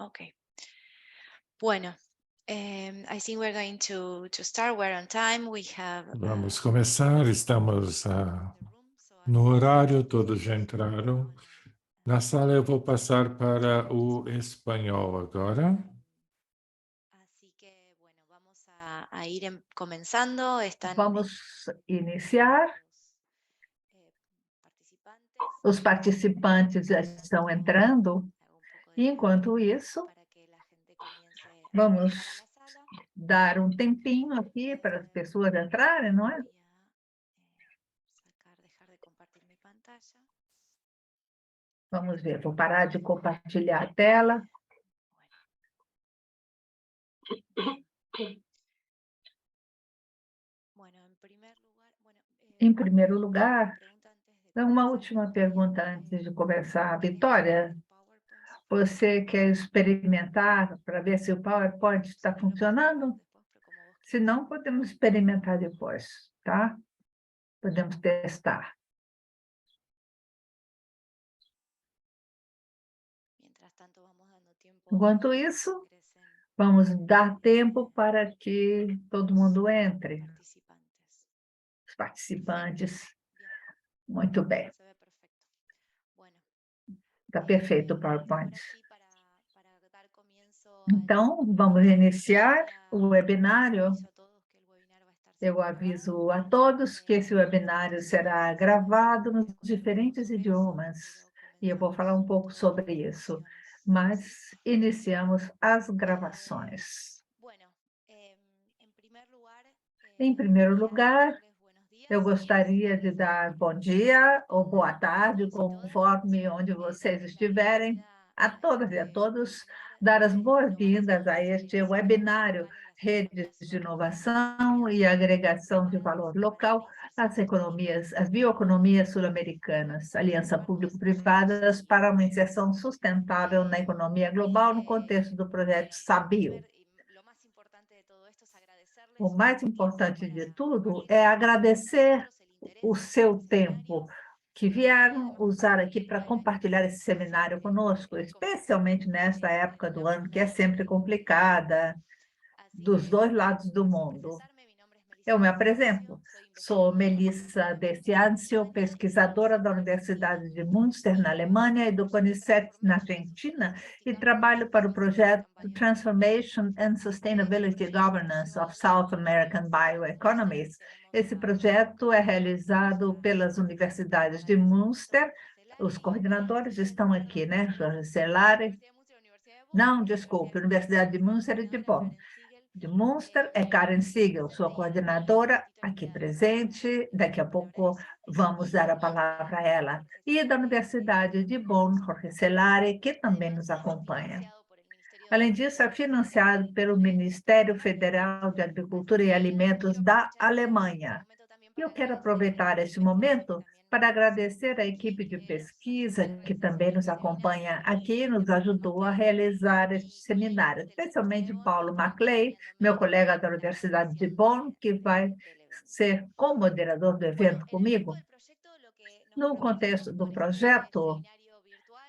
Okay. Bueno, I think we're going to start. We're on time. We have Vamos começar, estamos the room, so no I'm horário, going todos já entraram. Na sala eu vou passar para o espanhol agora. así que bueno, vamos a ir comenzando. Están Vamos iniciar. los participantes. Os participantes já estão entrando. Hago un poco de E, enquanto tiempo isso, para que la gente comience a vamos ingresar a la sala. dar um tempinho aqui para as pessoas entrarem, não é? Voy a dejar de compartir mi pantalla. Vamos ver, vou parar de compartilhar a tela. Bueno, Em primeiro lugar, pregunta antes de uma comenzar. última pergunta antes de começar. Vitória, você quer experimentar para ver se o PowerPoint está funcionando? Se não, podemos experimentar depois, tá? Podemos testar. Mientras tanto, vamos dando tiempo Enquanto a que isso, ingresen vamos dar tempo para que todo mundo entre, participantes. os participantes. Bien, Muito bem, se ve perfecto. Bueno, está perfeito o voy a PowerPoint. dejar aquí para dar comienzo al Então, vamos iniciar o webinário. aviso a todos que el webinar va a estar Eu siendo aviso a todos que esse webinário será gravado nos diferentes idiomas, e eu vou falar um pouco sobre isso. Mas iniciamos as gravações. Bueno, en primer lugar, Em primeiro lugar, darles buenos días. eu gostaria de dar bom dia ou boa tarde, conforme onde vocês estiverem, a todas e a todos, dar as boas-vindas a este webinário Redes de Inovação e Agregação de Valor Local às bioeconomias sul-americanas, aliança público-privadas para uma inserção sustentável na economia global no contexto do projeto Sabio. O mais importante de tudo é agradecer o seu tempo que vieram usar aqui para compartilhar esse seminário conosco, especialmente nesta época do ano, que é sempre complicada, dos dois lados do mundo. Eu me apresento. Sou Melissa De Ciancio, pesquisadora da Universidade de Münster, na Alemanha, e do CONICET, na Argentina, e trabalho para o projeto Transformation and Sustainability Governance of South American Bioeconomies. Esse projeto é realizado pelas universidades de Münster. Os coordenadores estão aqui, né? Jorge Celari. Não, desculpe, Universidade de Münster e de Bonn. De Münster é Karen Siegel, sua coordenadora, aqui presente. Daqui a pouco vamos dar a palavra a ela. E da Universidade de Bonn, Jorge Celari, que também nos acompanha. Além disso, é financiado pelo Ministério Federal de Agricultura e Alimentos da Alemanha. E eu quero aproveitar este momento para agradecer a equipe de pesquisa que também nos acompanha aqui, nos ajudou a realizar este seminário, especialmente Paulo Maclay, meu colega da Universidade de Bonn, que vai ser co-moderador do evento comigo. No contexto do projeto,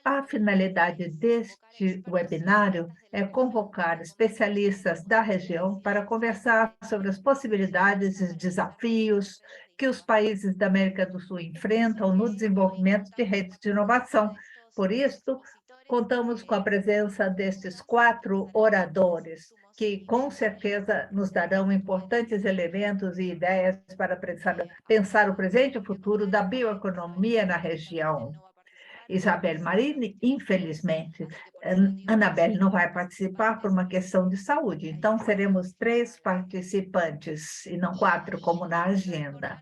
a finalidade deste webinário é convocar especialistas da região para conversar sobre as possibilidades e desafios que os países da América do Sul enfrentam no desenvolvimento de redes de inovação. Por isso, contamos com a presença destes 4 oradores, que com certeza nos darão importantes elementos e ideias para pensar o presente e o futuro da bioeconomia na região. Isabel Marini, infelizmente, Anabelle não vai participar por uma questão de saúde, então seremos 3 participantes e não 4, como na agenda.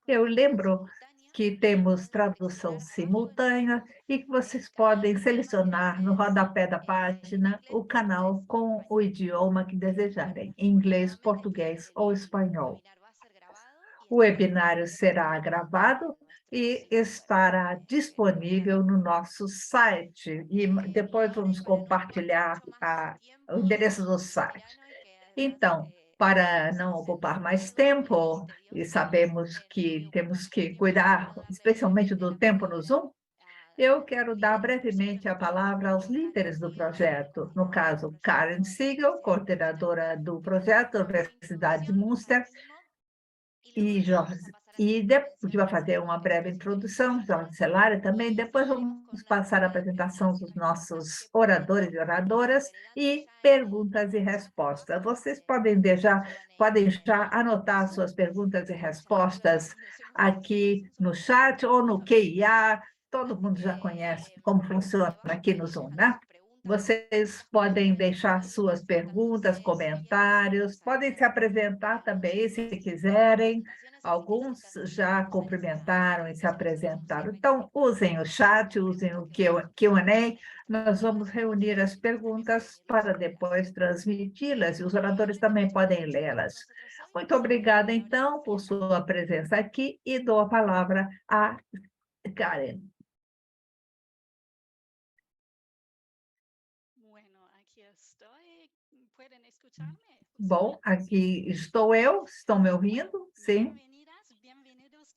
Eu lembro que temos tradução simultânea e que vocês podem selecionar no rodapé da página o canal com o idioma que desejarem, inglês, português ou espanhol. O webinário será gravado e estará disponível no nosso site. E depois vamos compartilhar o endereço do site. Então, para não ocupar mais tempo, e sabemos que temos que cuidar especialmente do tempo no Zoom, eu quero dar brevemente a palavra aos líderes do projeto. No caso, Karen Siegel, coordenadora do projeto da Universidade de Münster, e Jorge, que vai fazer uma breve introdução, Jorge Celari também. Depois vamos passar a apresentação dos nossos oradores e oradoras e perguntas e respostas. Vocês podem já anotar suas perguntas e respostas aqui no chat ou no QIA. Todo mundo já conhece como funciona aqui no Zoom, né? Vocês podem deixar suas perguntas, comentários, podem se apresentar também, se quiserem. Alguns já cumprimentaram e se apresentaram. Então, usem o chat, usem o Q&A. Nós vamos reunir as perguntas para depois transmiti-las, e os oradores também podem lê-las. Muito obrigada, então, por sua presença aqui, e dou a palavra a Karen. Bom, aqui estou eu. Estão me ouvindo? Sim.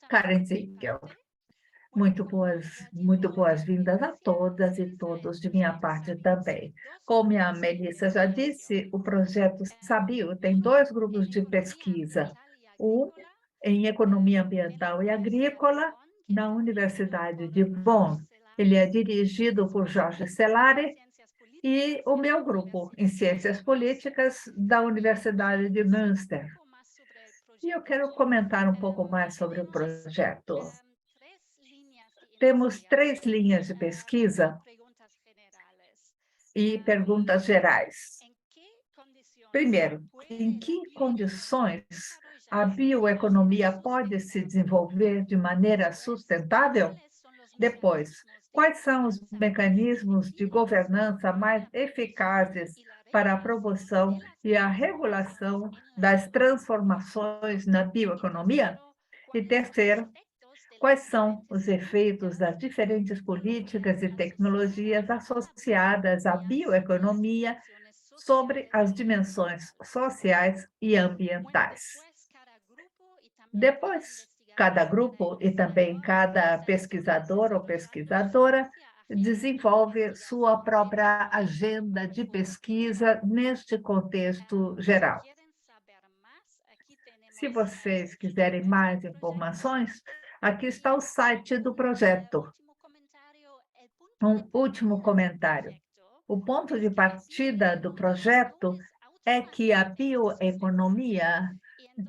Karen Siegel. Muito boas-vindas a todas e todos de minha parte também. Como a Melissa já disse, o projeto Sabio tem 2 grupos de pesquisa. Um em Economia Ambiental e Agrícola, na Universidade de Bonn. Ele é dirigido por Jorge Celari, e o meu grupo em Ciências Políticas da Universidade de Münster. E eu quero comentar um pouco mais sobre o projeto. Temos 3 linhas de pesquisa e perguntas gerais. Primeiro, em que condições a bioeconomia pode se desenvolver de maneira sustentável? Depois, quais são os mecanismos de governança mais eficazes para a promoção e a regulação das transformações na bioeconomia? E terceiro, quais são os efeitos das diferentes políticas e tecnologias associadas à bioeconomia sobre as dimensões sociais e ambientais? Depois, cada grupo e também cada pesquisador ou pesquisadora desenvolve sua própria agenda de pesquisa neste contexto geral. Se vocês quiserem mais informações, aqui está o site do projeto. Um último comentário. O ponto de partida do projeto é que a bioeconomia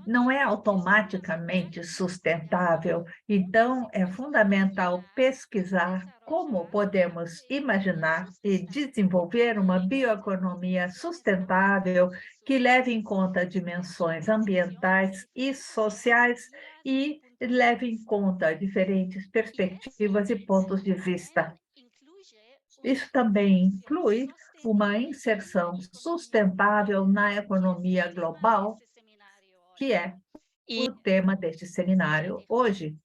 não é automaticamente sustentável, então é fundamental pesquisar como podemos imaginar e desenvolver uma bioeconomia sustentável que leve em conta dimensões ambientais e sociais e leve em conta diferentes perspectivas e pontos de vista. Isso também inclui uma inserção sustentável na economia global, que é o tema deste seminário hoje.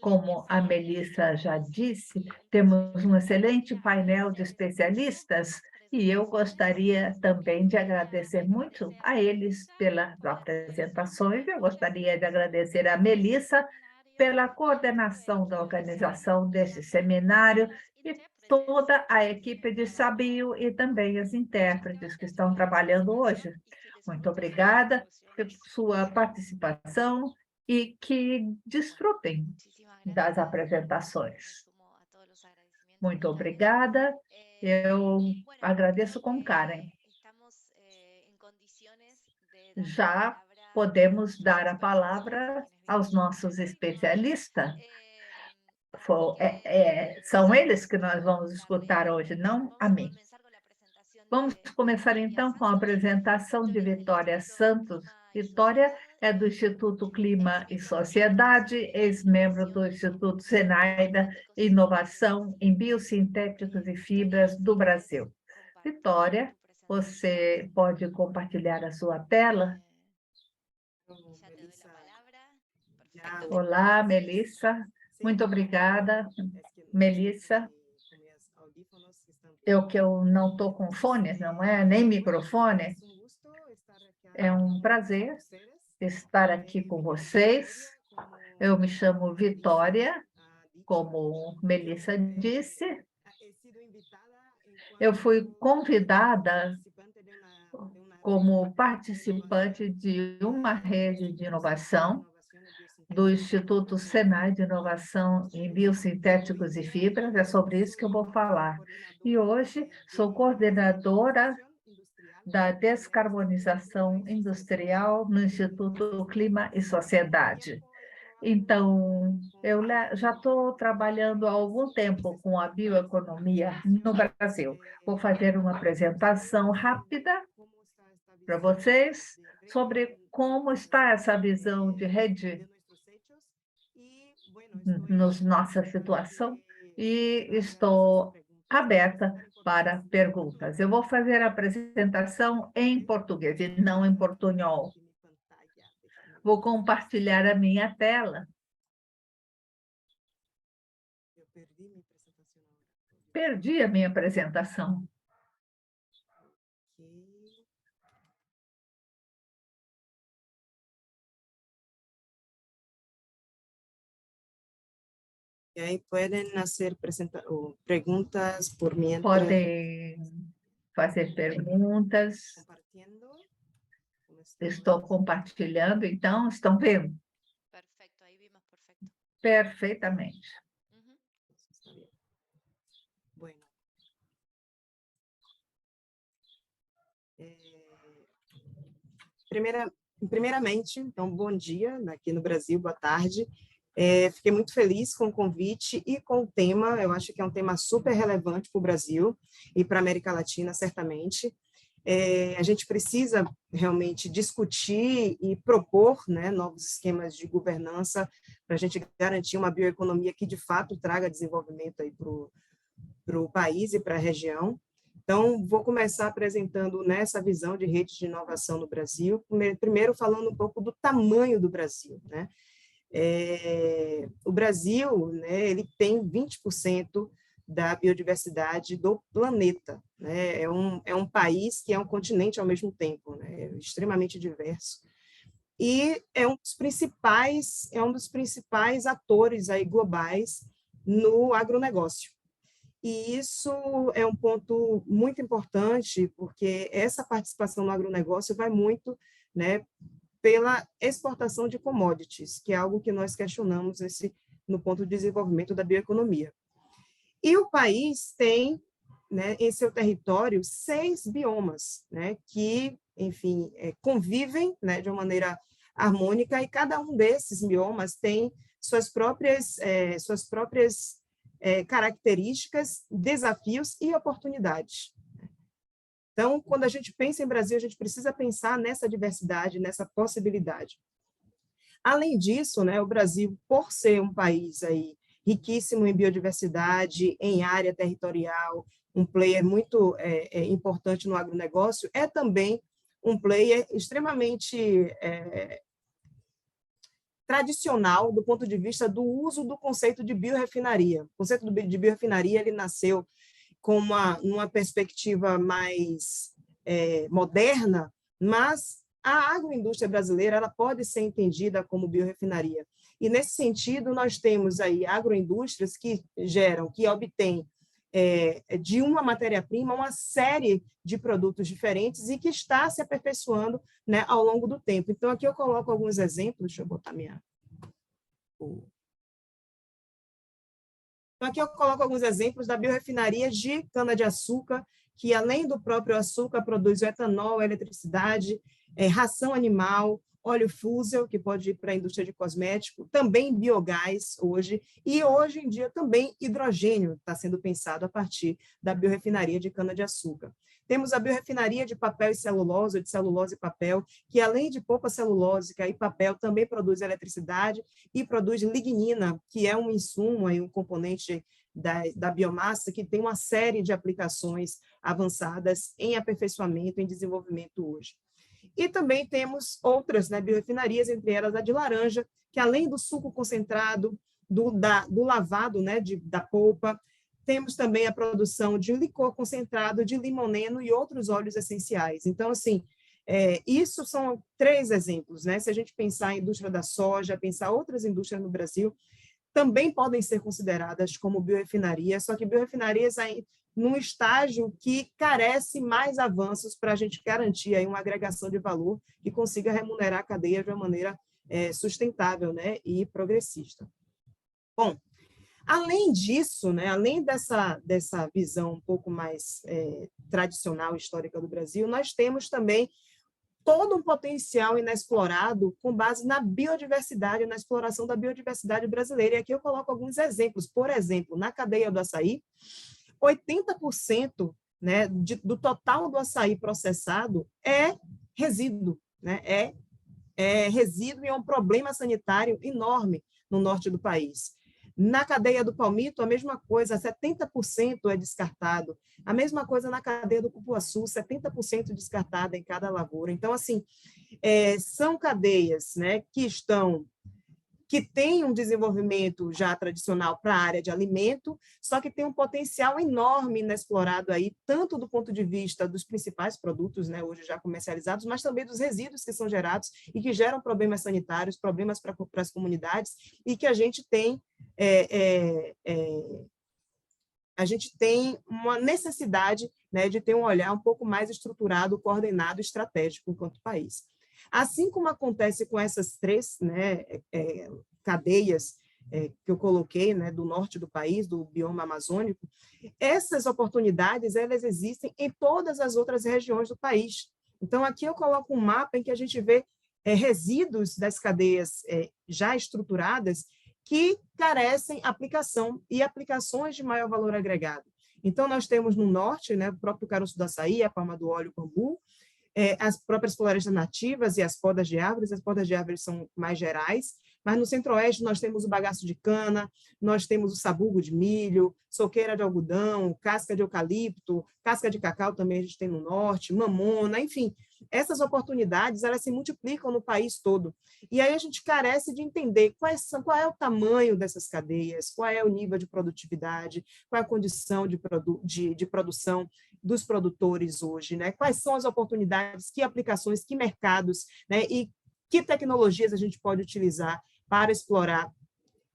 Como a Melissa já disse, temos um excelente painel de especialistas e eu gostaria também de agradecer muito a eles pelas apresentações. Eu gostaria de agradecer a Melissa pela coordenação da organização deste seminário e toda a equipe de Sabio e também as intérpretes que estão trabalhando hoje. Muito obrigada por sua participação e que desfrutem das apresentações. Muito obrigada. Eu agradeço com Karen. Já podemos dar a palavra aos nossos especialistas. São eles que nós vamos escutar hoje, não a mim. Vamos começar, então, com a apresentação de Vitória Santos. Vitória é do Instituto Clima e Sociedade, ex-membro do Instituto Zenaida Inovação em Biosintéticos e Fibras do Brasil. Vitória, você pode compartilhar a sua tela? Olá, Melissa. Muito obrigada, Melissa. Eu não estou com fone, não é? Nem microfone. É um prazer estar aqui com vocês. Eu me chamo Vitória como Melissa disse, eu fui convidada como participante de uma rede de inovação do Instituto Senai de Inovação em Biosintéticos e Fibras, é sobre isso que eu vou falar. E hoje sou coordenadora da descarbonização industrial no Instituto Clima e Sociedade. Então, eu já estou trabalhando há algum tempo com a bioeconomia no Brasil. Vou fazer uma apresentação rápida para vocês sobre como está essa visão de rede nossa situação e estou aberta para perguntas. Eu vou fazer a apresentação em português e não em portunhol. Vou compartilhar a minha tela. Perdi a minha apresentação. E aí podem fazer perguntas por mientras. Podem fazer perguntas. Estou compartilhando, então, estão vendo? Perfecto, ahí vimos perfecto. Perfeitamente. Está bien. Bueno. Primeiramente, então, bom dia aqui no Brasil, boa tarde. Fiquei muito feliz com o convite e com o tema. Eu acho que é um tema super relevante para o Brasil e para a América Latina, certamente. A gente precisa realmente discutir e propor, né, novos esquemas de governança para a gente garantir uma bioeconomia que, de fato, traga desenvolvimento para o país e para a região. Então, vou começar apresentando nessa visão de rede de inovação no Brasil, primeiro falando um pouco do tamanho do Brasil, né? O Brasil, né, ele tem 20% da biodiversidade do planeta, né? É um país que é um continente ao mesmo tempo, né? Extremamente diverso. E é um dos principais atores aí globais no agronegócio. E isso é um ponto muito importante, porque essa participação no agronegócio vai muito, né, pela exportação de commodities, que é algo que nós questionamos no ponto de desenvolvimento da bioeconomia. E o país tem, né, em seu território 6 biomas, né, que, enfim, convivem, né, de uma maneira harmônica, e cada um desses biomas tem suas próprias características, desafios e oportunidades. Então, quando a gente pensa em Brasil, a gente precisa pensar nessa diversidade, nessa possibilidade. Além disso, né, o Brasil, por ser um país aí riquíssimo em biodiversidade, em área territorial, um player muito importante no agronegócio, é também um player extremamente tradicional do ponto de vista do uso do conceito de biorefinaria. O conceito de biorefinaria ele nasceu com uma perspectiva mais moderna, mas a agroindústria brasileira ela pode ser entendida como biorefinaria. E, nesse sentido, nós temos aí agroindústrias que obtêm de uma matéria-prima uma série de produtos diferentes e que está se aperfeiçoando, né, ao longo do tempo. Então, aqui eu coloco alguns exemplos, deixa eu botar Então, aqui eu coloco alguns exemplos da biorefinaria de cana-de-açúcar, que, além do próprio açúcar, produz o etanol, a eletricidade, ração animal, óleo fusel, que pode ir para a indústria de cosmético, também biogás hoje, e hoje em dia também hidrogênio está sendo pensado a partir da biorefinaria de cana-de-açúcar. Temos a biorefinaria de papel e celulose, ou de celulose e papel, que além de polpa celulósica e papel, também produz eletricidade e produz lignina, que é um insumo, um componente da biomassa, que tem uma série de aplicações avançadas em aperfeiçoamento, em desenvolvimento hoje. E também temos outras, né, biorefinarias, entre elas a de laranja, que além do suco concentrado, do lavado, né, da polpa, temos também a produção de licor concentrado, de limoneno e outros óleos essenciais. Então, assim, isso são 3 exemplos, né? Se a gente pensar em indústria da soja, pensar outras indústrias no Brasil, também podem ser consideradas como biorefinarias, só que biorefinarias num estágio que carece mais avanços para a gente garantir aí uma agregação de valor que consiga remunerar a cadeia de uma maneira sustentável, né, e progressista. Bom, além disso, né, além dessa visão um pouco mais tradicional, histórica do Brasil, nós temos também todo um potencial inexplorado com base na biodiversidade, na exploração da biodiversidade brasileira. E aqui eu coloco alguns exemplos. Por exemplo, na cadeia do açaí, 80%, né, do total do açaí processado é resíduo, né? É resíduo e é um problema sanitário enorme no norte do país. Na cadeia do palmito, a mesma coisa, 70% é descartado. A mesma coisa na cadeia do cupuaçu, 70% descartada em cada lavoura. Então, assim, são cadeias, né, que têm um desenvolvimento já tradicional para a área de alimento, só que tem um potencial enorme inexplorado aí, tanto do ponto de vista dos principais produtos, né, hoje já comercializados, mas também dos resíduos que são gerados e que geram problemas sanitários, problemas para as comunidades, e que a gente tem uma necessidade, né, de ter um olhar um pouco mais estruturado, coordenado, estratégico enquanto país. Assim como acontece com essas três, né, cadeias que eu coloquei, né, do norte do país, do bioma amazônico, essas oportunidades elas existem em todas as outras regiões do país. Então, aqui eu coloco um mapa em que a gente vê resíduos das cadeias já estruturadas que carecem aplicação e aplicações de maior valor agregado. Então, nós temos no norte, né, o próprio caroço do açaí, a palma do óleo, o bambu, as próprias florestas nativas e as podas de árvores. As podas de árvores são mais gerais, mas no centro-oeste nós temos o bagaço de cana, nós temos o sabugo de milho, soqueira de algodão, casca de eucalipto, casca de cacau também a gente tem no norte, mamona, enfim. Essas oportunidades, elas se multiplicam no país todo. E aí a gente carece de entender qual é o tamanho dessas cadeias, qual é o nível de produtividade, qual é a condição de produção dos produtores hoje, né? Quais são as oportunidades, que aplicações, que mercados, né? E que tecnologias a gente pode utilizar para explorar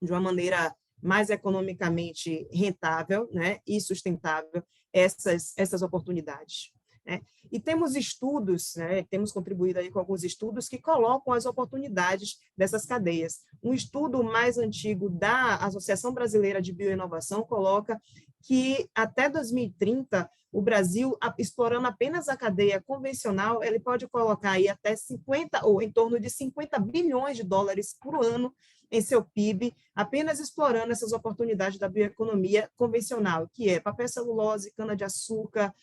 de uma maneira mais economicamente rentável, né, e sustentável essas oportunidades, né? E temos estudos, né, temos contribuído aí com alguns estudos que colocam as oportunidades dessas cadeias. Um estudo mais antigo da Associação Brasileira de Bioinovação coloca que até 2030 o Brasil, explorando apenas a cadeia convencional, ele pode colocar aí até 50 ou em torno de 50 bilhões de dólares por ano em seu PIB, apenas explorando essas oportunidades da bioeconomia convencional, que é papel celulose, cana-de-açúcar,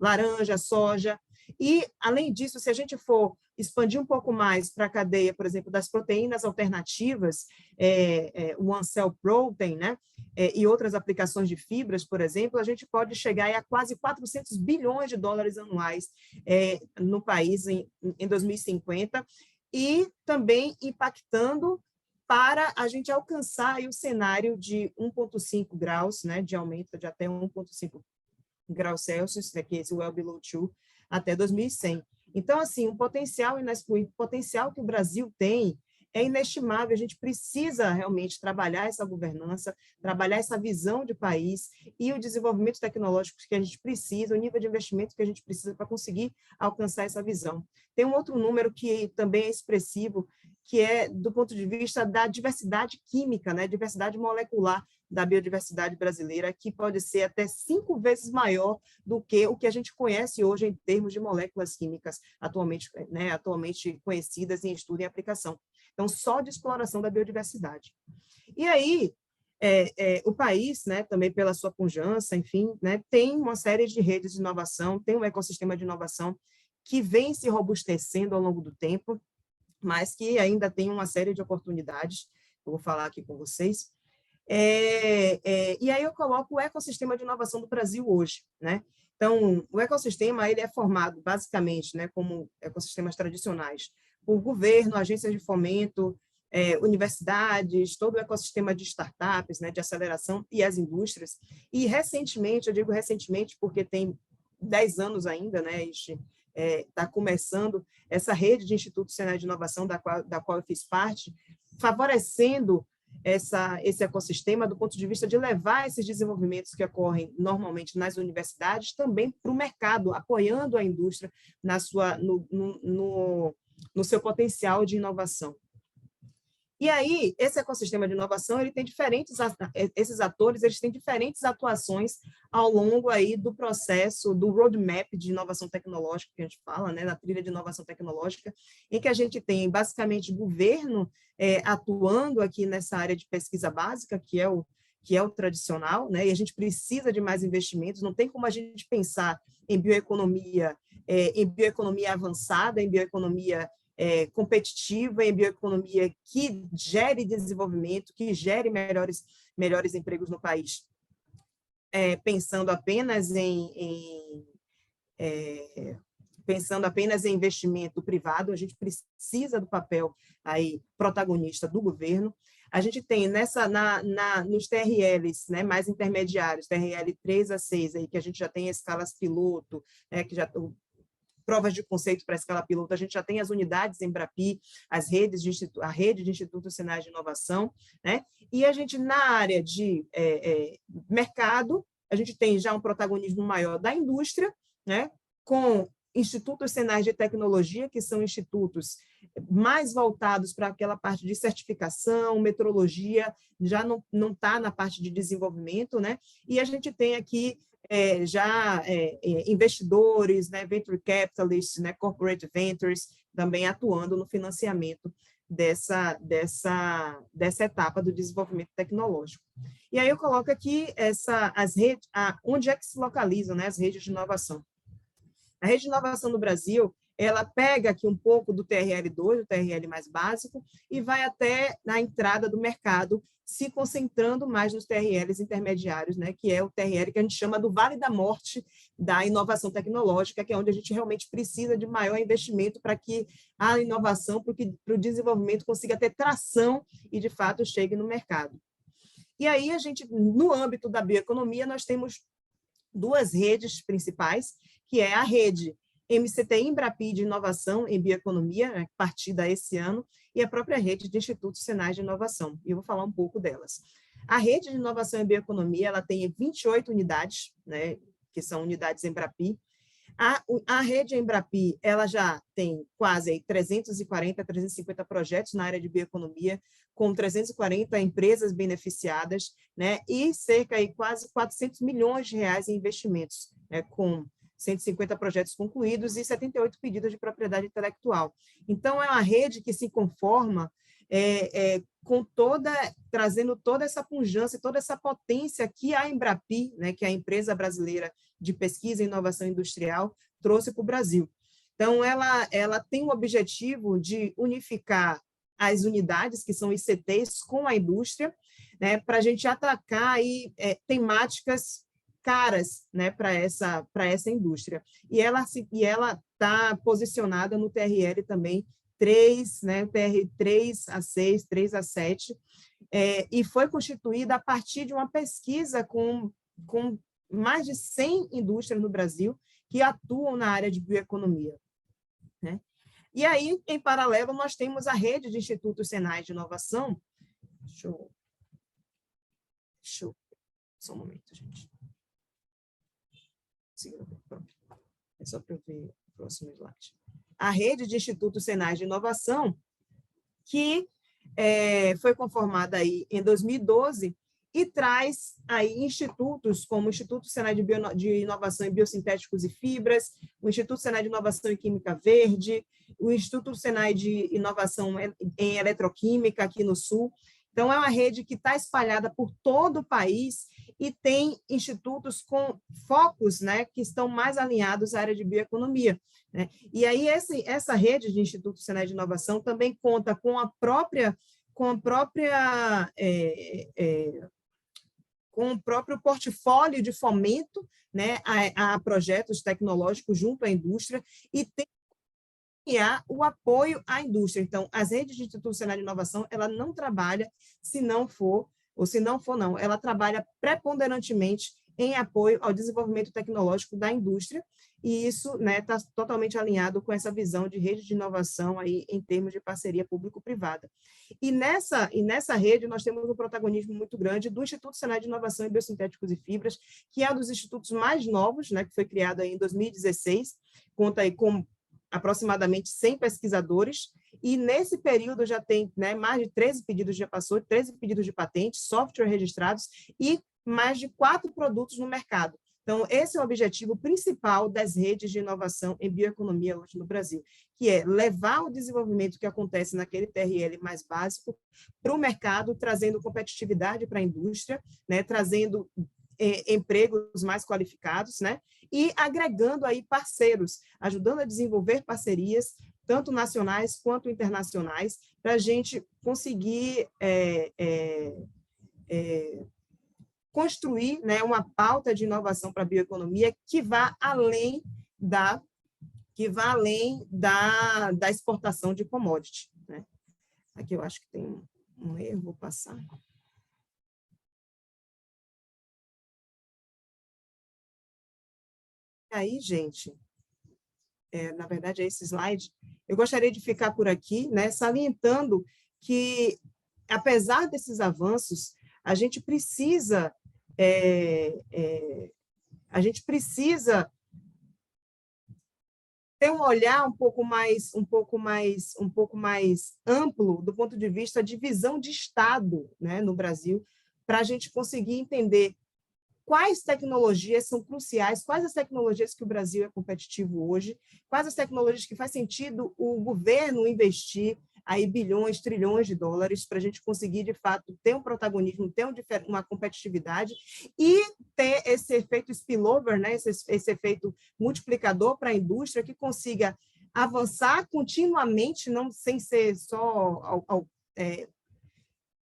laranja, soja. E, além disso, se a gente for expandir um pouco mais para a cadeia, por exemplo, das proteínas alternativas, o One Cell Protein, né, e outras aplicações de fibras, por exemplo, a gente pode chegar a quase 400 bilhões de dólares anuais no país em 2050, e também impactando para a gente alcançar aí o cenário de 1,5 graus, né, de aumento de até 1,5 graus Celsius, né, que é esse well below 2, até 2100. Então, assim, o potencial que o Brasil tem é inestimável. A gente precisa realmente trabalhar essa governança, trabalhar essa visão de país e o desenvolvimento tecnológico que a gente precisa, o nível de investimento que a gente precisa para conseguir alcançar essa visão. Tem um outro número que também é expressivo, que é do ponto de vista da diversidade química, né, diversidade molecular da biodiversidade brasileira, que pode ser até 5 vezes maior do que o que a gente conhece hoje em termos de moléculas químicas atualmente conhecidas em estudo e aplicação. Então, só de exploração da biodiversidade. E aí, o país, né, também pela sua pujança, enfim, né, tem uma série de redes de inovação, tem um ecossistema de inovação que vem se robustecendo ao longo do tempo, mas que ainda tem uma série de oportunidades, eu vou falar aqui com vocês. E aí eu coloco o ecossistema de inovação do Brasil hoje, né? Então, o ecossistema ele é formado basicamente, né, como ecossistemas tradicionais, por governo, agências de fomento, universidades, todo o ecossistema de startups, né, de aceleração e as indústrias. E recentemente, eu digo recentemente porque tem 10 anos ainda, né, está começando essa rede de institutos nacionais de inovação da qual eu fiz parte, favorecendo esse ecossistema do ponto de vista de levar esses desenvolvimentos que ocorrem normalmente nas universidades também para o mercado, apoiando a indústria no seu potencial de inovação. E aí, esse ecossistema de inovação, ele tem esses atores, eles têm diferentes atuações ao longo aí do processo, do roadmap de inovação tecnológica, que a gente fala, né, da trilha de inovação tecnológica, em que a gente tem, basicamente, governo atuando aqui nessa área de pesquisa básica, que é o tradicional, né, e a gente precisa de mais investimentos, não tem como a gente pensar em bioeconomia avançada, em bioeconomia competitiva, em bioeconomia que gere desenvolvimento, que gere melhores empregos no país, pensando apenas em investimento privado. A gente precisa do papel aí protagonista do governo. A gente tem nos TRLs, né, mais intermediários, TRL 3 a 6, aí, que a gente já tem escalas piloto, que já provas de conceito para a escala piloto, a gente já tem as unidades Embrapi, a rede de institutos sinais de inovação, né? E a gente, na área de mercado, a gente tem já um protagonismo maior da indústria, né? Com institutos sinais de tecnologia, que são institutos mais voltados para aquela parte de certificação, metrologia, já não está na parte de desenvolvimento, né? E a gente tem aqui investidores, né, venture capitalists, né, corporate ventures, também atuando no financiamento dessa etapa do desenvolvimento tecnológico. E aí eu coloco aqui as redes, onde é que se localizam, né, as redes de inovação. A rede de inovação no Brasil, ela pega aqui um pouco do TRL2, o TRL mais básico, e vai até na entrada do mercado, se concentrando mais nos TRLs intermediários, né, que é o TRL que a gente chama do Vale da Morte da inovação tecnológica, que é onde a gente realmente precisa de maior investimento para que a inovação, para o desenvolvimento consiga ter tração e, de fato, chegue no mercado. E aí, no âmbito da bioeconomia, nós temos duas redes principais, que é a rede MCT Embrapi de inovação em bioeconomia, partida esse ano, e a própria rede de institutos sinais de inovação. E eu vou falar um pouco delas. A rede de inovação em bioeconomia, ela tem 28 unidades, né, que são unidades Embrapi. A rede Embrapi, ela já tem quase 340, 350 projetos na área de bioeconomia, com 340 empresas beneficiadas, né, e cerca de quase 400 milhões de reais em investimentos, né, com 150 projetos concluídos e 78 pedidos de propriedade intelectual. Então, é uma rede que se conforma trazendo toda essa pujança, toda essa potência que a Embrapi, né, que é a empresa brasileira de pesquisa e inovação industrial, trouxe para o Brasil. Então, ela tem o objetivo de unificar as unidades, que são ICTs, com a indústria, né, para a gente atacar aí, temáticas caras, né, para essa indústria. E ela está posicionada no TRL também 3, né, TR 3 a 6, 3 a 7, e foi constituída a partir de uma pesquisa com mais de 100 indústrias no Brasil que atuam na área de bioeconomia, né? E aí, em paralelo, nós temos a rede de institutos sinais de inovação. Deixa eu só um momento, gente. É só para eu ver o próximo slide. A rede de institutos sinais de inovação, que foi conformada aí em 2012 e traz aí institutos como o Instituto Senai de Inovação em Biosintéticos e Fibras, o Instituto Senai de Inovação em Química Verde, o Instituto Senai de Inovação em Eletroquímica aqui no Sul. Então, é uma rede que está espalhada por todo o país e tem institutos com focos, né, que estão mais alinhados à área de bioeconomia, né? E aí, essa rede de institutos sinais de inovação também conta com o próprio portfólio de fomento, né, a projetos tecnológicos junto à indústria e tem o apoio à indústria. Então, as redes de institutos sinais de inovação, ela não trabalha ela trabalha preponderantemente em apoio ao desenvolvimento tecnológico da indústria, e isso, né, está totalmente alinhado com essa visão de rede de inovação aí, em termos de parceria público-privada. E nessa rede nós temos um protagonismo muito grande do Instituto Senai de Inovação em Biosintéticos e Fibras, que é um dos institutos mais novos, né, que foi criado aí em 2016, conta aí com aproximadamente 100 pesquisadores, e nesse período já tem, né, mais de 13 pedidos, já passou 13 pedidos de patente, software registrados e mais de 4 produtos no mercado. Então, esse é o objetivo principal das redes de inovação em bioeconomia hoje no Brasil, que é levar o desenvolvimento que acontece naquele TRL mais básico para o mercado, trazendo competitividade para a indústria, né, trazendo empregos mais qualificados, né, e agregando aí parceiros, ajudando a desenvolver parcerias, tanto nacionais quanto internacionais, para a gente conseguir construir, né, uma pauta de inovação para a bioeconomia que vá além da exportação de commodity, né? Aqui eu acho que tem um erro, vou passar. Aí, gente, na verdade, é esse slide, eu gostaria de ficar por aqui, né, salientando que, apesar desses avanços, a gente precisa ter um olhar um pouco mais amplo do ponto de vista de visão de Estado, né, no Brasil, para a gente conseguir entender quais tecnologias são cruciais, quais as tecnologias que o Brasil é competitivo hoje, quais as tecnologias que faz sentido o governo investir aí bilhões, trilhões de dólares para a gente conseguir, de fato, ter um protagonismo, ter uma competitividade e ter esse efeito spillover, né? esse efeito multiplicador para a indústria que consiga avançar continuamente, não sem ser só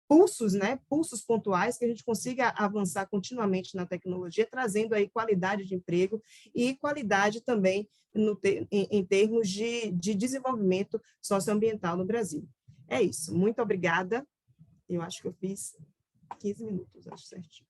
pulsos, né? Pulsos pontuais, que a gente consiga avançar continuamente na tecnologia, trazendo aí qualidade de emprego e qualidade também em termos de desenvolvimento socioambiental no Brasil. É isso. Muito obrigada. Eu acho que eu fiz 15 minutos, acho certinho.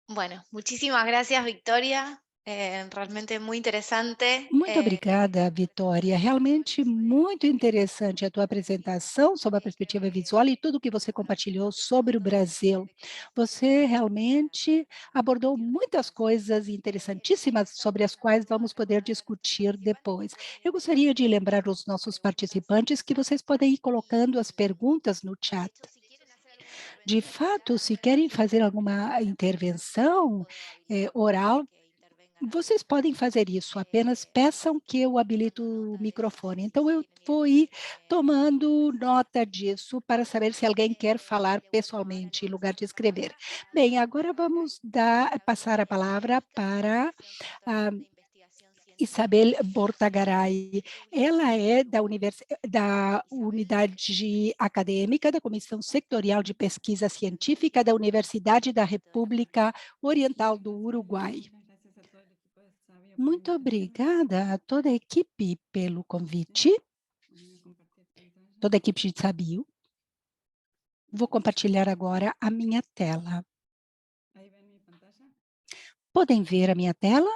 Bueno, muchísimas gracias, Victoria. Realmente muito interessante. Muito obrigada, Vitória. Realmente muito interessante a tua apresentação sobre a perspectiva visual e tudo que você compartilhou sobre o Brasil. Você realmente abordou muitas coisas interessantíssimas sobre as quais vamos poder discutir depois. Eu gostaria de lembrar os nossos participantes que vocês podem ir colocando as perguntas no chat. De fato, se querem fazer alguma intervenção oral, vocês podem fazer isso, apenas peçam que eu habilite o microfone. Então, eu vou ir tomando nota disso para saber se alguém quer falar pessoalmente, em lugar de escrever. Bem, agora vamos passar a palavra para a Isabel Bortagaray. Ela é da Unidade Acadêmica da Comissão Sectorial de Pesquisa Científica da Universidade da República Oriental do Uruguai. Muito obrigada a toda a equipe pelo convite, toda a equipe de Sabio. Vou compartilhar agora a minha tela. Podem ver a minha tela?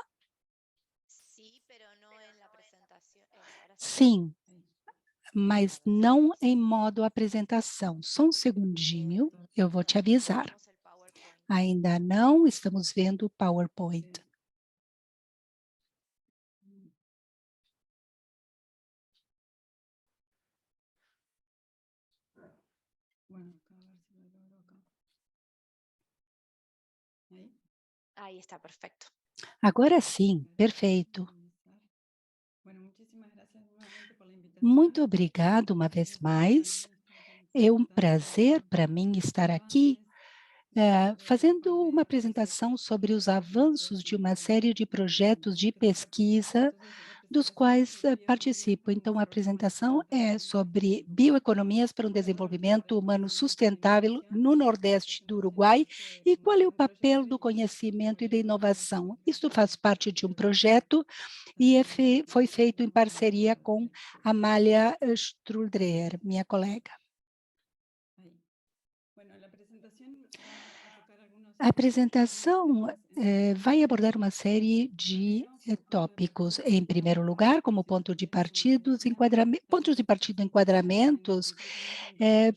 Sim, mas não em modo apresentação. Só um segundinho, eu vou te avisar. Ainda não estamos vendo o PowerPoint. Aí está, perfeito. Agora sim, perfeito. Muito obrigado uma vez mais. É um prazer para mim estar aqui fazendo uma apresentação sobre os avanços de uma série de projetos de pesquisa dos quais participo. Então, a apresentação é sobre bioeconomias para um desenvolvimento humano sustentável no Nordeste do Uruguai e qual é o papel do conhecimento e da inovação. Isso faz parte de um projeto e foi feito em parceria com Amália Struldreher, minha colega. A apresentação vai abordar uma série de tópicos. Em primeiro lugar, como pontos de partida, enquadramentos, eh,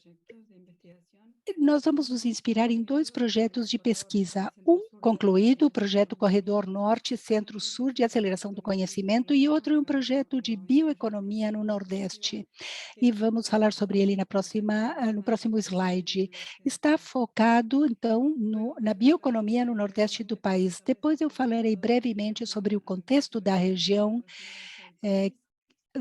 nós vamos nos inspirar em 2 projetos de pesquisa. Um concluído, o projeto Corredor Norte, Centro-Sul de Aceleração do Conhecimento, e outro é um projeto de bioeconomia no Nordeste. E vamos falar sobre ele no próximo slide. Está focado, então, na bioeconomia no Nordeste do país. Depois eu falarei brevemente sobre o contexto da região,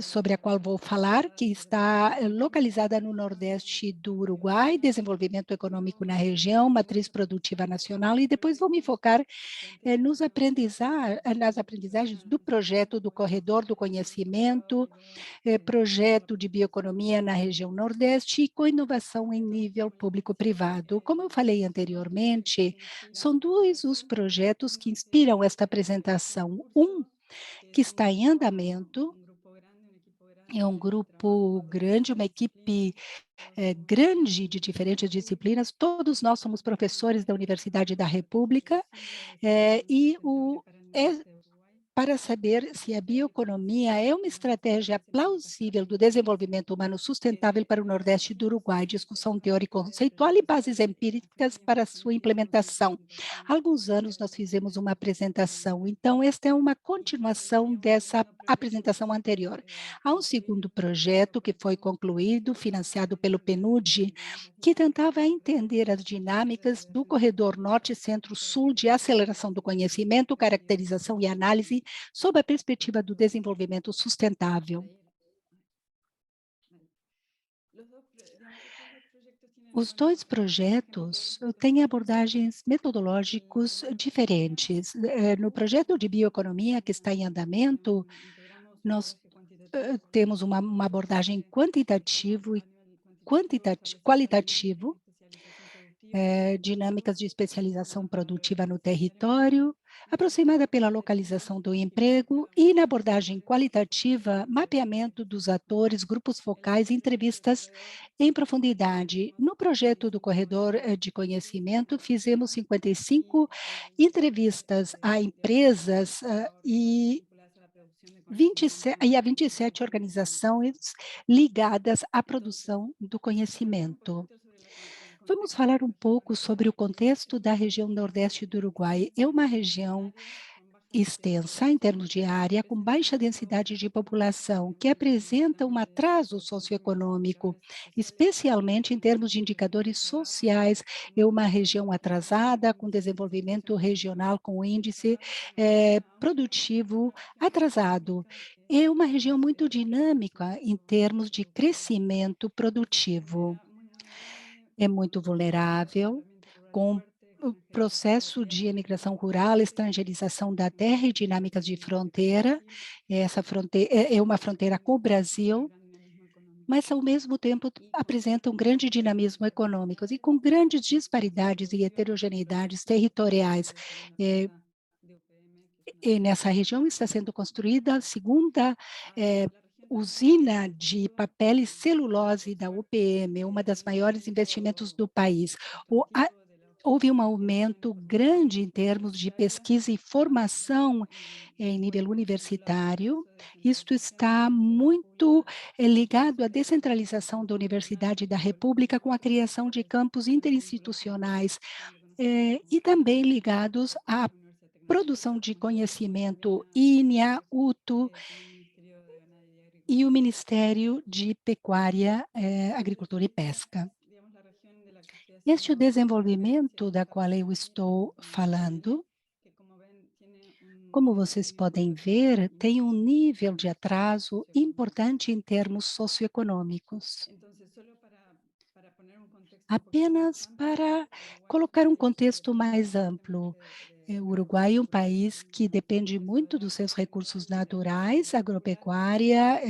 sobre a qual vou falar, que está localizada no Nordeste do Uruguai, desenvolvimento econômico na região, matriz produtiva nacional, e depois vou me focar nas aprendizagens do projeto do Corredor do Conhecimento, projeto de bioeconomia na região Nordeste e com inovação em nível público-privado. Como eu falei anteriormente, são 2 os projetos que inspiram esta apresentação. Um que está em andamento, é um grupo grande, uma equipe grande de diferentes disciplinas, todos nós somos professores da Universidade da República, é para saber se a bioeconomia é uma estratégia plausível do desenvolvimento humano sustentável para o Nordeste do Uruguai, discussão teórico-conceitual e bases empíricas para sua implementação. Há alguns anos nós fizemos uma apresentação, então esta é uma continuação dessa apresentação anterior. Há um segundo projeto que foi concluído, financiado pelo PNUD, que tentava entender as dinâmicas do corredor norte, centro, sul de aceleração do conhecimento, caracterização e análise sob a perspectiva do desenvolvimento sustentável. Os 2 projetos têm abordagens metodológicos diferentes. No projeto de bioeconomia que está em andamento, nós temos uma abordagem quantitativo e qualitativo, dinâmicas de especialização produtiva no território, aproximada pela localização do emprego, e na abordagem qualitativa, mapeamento dos atores, grupos focais, entrevistas em profundidade. No projeto do Corredor de Conhecimento, fizemos 55 entrevistas a empresas e a 27 organizações ligadas à produção do conhecimento. Vamos falar um pouco sobre o contexto da região Nordeste do Uruguai. É uma região extensa em termos de área, com baixa densidade de população, que apresenta um atraso socioeconômico, especialmente em termos de indicadores sociais. É uma região atrasada, com desenvolvimento regional, com índice produtivo atrasado. É uma região muito dinâmica em termos de crescimento produtivo. É muito vulnerável, com o processo de imigração rural, estrangeirização da terra e dinâmicas de fronteira. Essa fronteira é uma fronteira com o Brasil, mas ao mesmo tempo apresenta um grande dinamismo econômico e com grandes disparidades e heterogeneidades territoriais. E nessa região está sendo construída a segunda usina de papel e celulose da UPM, uma das maiores investimentos do país. Houve um aumento grande em termos de pesquisa e formação em nível universitário. Isto está muito ligado à descentralização da Universidade da República, com a criação de campos interinstitucionais, e também ligados à produção de conhecimento INEA, UTO e o Ministério de Pecuária, Agricultura e Pesca. Este desenvolvimento da qual eu estou falando, como vocês podem ver, tem um nível de atraso importante em termos socioeconômicos. Apenas para colocar um contexto mais amplo, o Uruguai é um país que depende muito dos seus recursos naturais, agropecuária,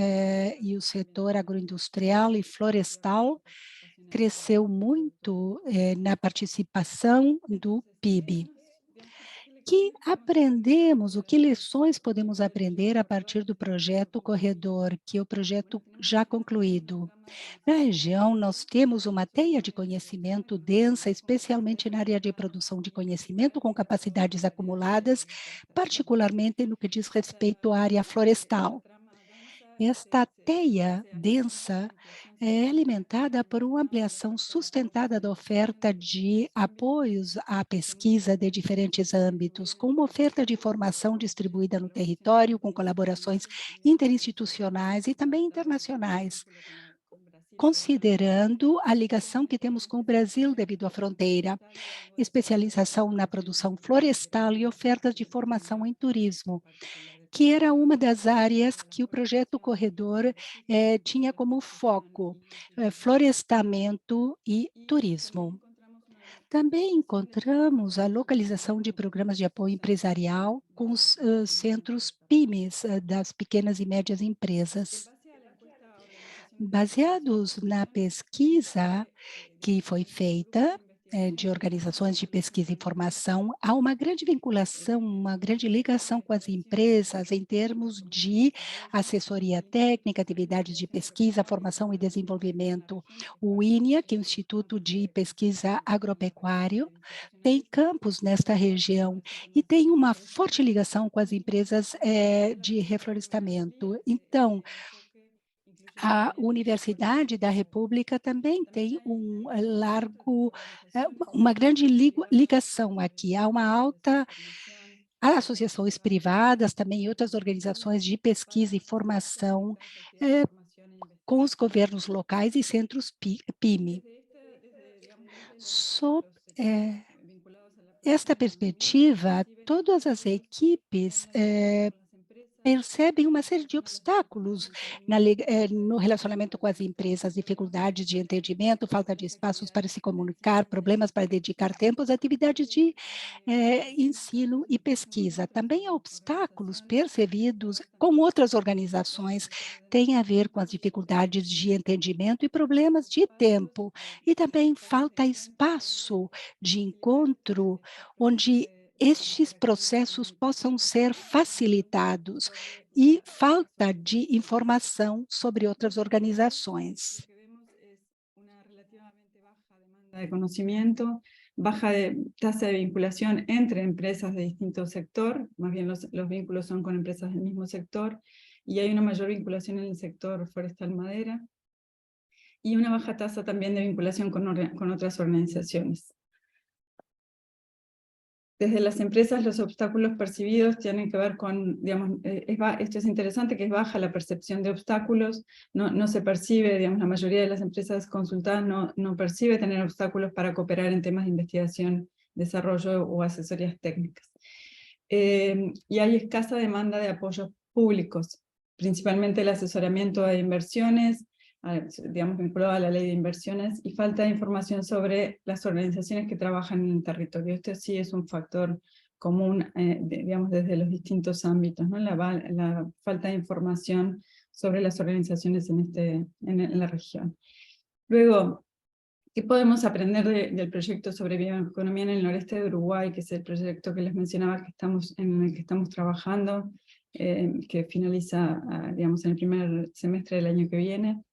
e o setor agroindustrial e florestal cresceu muito na participação do PIB. que aprendemos, o que lições podemos aprender a partir do projeto Corredor, que é o projeto já concluído? Na região, nós temos uma teia de conhecimento densa, especialmente na área de produção de conhecimento, com capacidades acumuladas, particularmente no que diz respeito à área florestal. Esta teia densa é alimentada por uma ampliação sustentada da oferta de apoios à pesquisa de diferentes âmbitos, com uma oferta de formação distribuída no território, com colaborações interinstitucionais e também internacionais, considerando a ligação que temos com o Brasil devido à fronteira, especialização na produção florestal e ofertas de formação em turismo, que era uma das áreas que o projeto Corredor tinha como foco, florestamento e turismo. Também encontramos a localização de programas de apoio empresarial com os centros PYMEs, das pequenas e médias empresas. Baseados na pesquisa que foi feita, de organizações de pesquisa e informação, há uma grande vinculação, uma grande ligação com as empresas em termos de assessoria técnica, atividades de pesquisa, formação e desenvolvimento. O INEA, que é o Instituto de Pesquisa Agropecuário, tem campos nesta região e tem uma forte ligação com as empresas de reflorestamento. Então, a Universidade da República também tem uma grande ligação aqui. Há uma alta associações privadas, também outras organizações de pesquisa e formação com os governos locais e centros PYME. Sob esta perspectiva, todas as equipes percebem uma série de obstáculos no relacionamento com as empresas, dificuldades de entendimento, falta de espaços para se comunicar, problemas para dedicar tempo às atividades de ensino e pesquisa. Também há obstáculos percebidos com outras organizações, tem a ver com as dificuldades de entendimento e problemas de tempo. E também falta espaço de encontro onde estes processos possam ser facilitados e falta de informação sobre outras organizações. De conocimiento, baja tasa de vinculación entre empresas de distinto sector, más bien los vínculos son con empresas del mismo sector, y hay una mayor vinculación en el sector forestal madera, y una baja tasa también de vinculación con otras organizaciones. Desde las empresas, los obstáculos percibidos tienen que ver con, digamos, esto es interesante, que es baja la percepción de obstáculos, no se percibe, digamos, la mayoría de las empresas consultadas no percibe tener obstáculos para cooperar en temas de investigación, desarrollo o asesorías técnicas. Y hay escasa demanda de apoyos públicos, principalmente el asesoramiento de inversiones, digamos, vinculado a la ley de inversiones, y falta de información sobre las organizaciones que trabajan en el territorio. Esto sí es un factor común, digamos, desde los distintos ámbitos, ¿no? La falta de información sobre las organizaciones en la región. Luego, ¿qué podemos aprender del proyecto sobre bioeconomía en el noreste de Uruguay, que es el proyecto que les mencionaba en el que estamos trabajando, que finaliza, digamos, en el primer semestre del año que viene?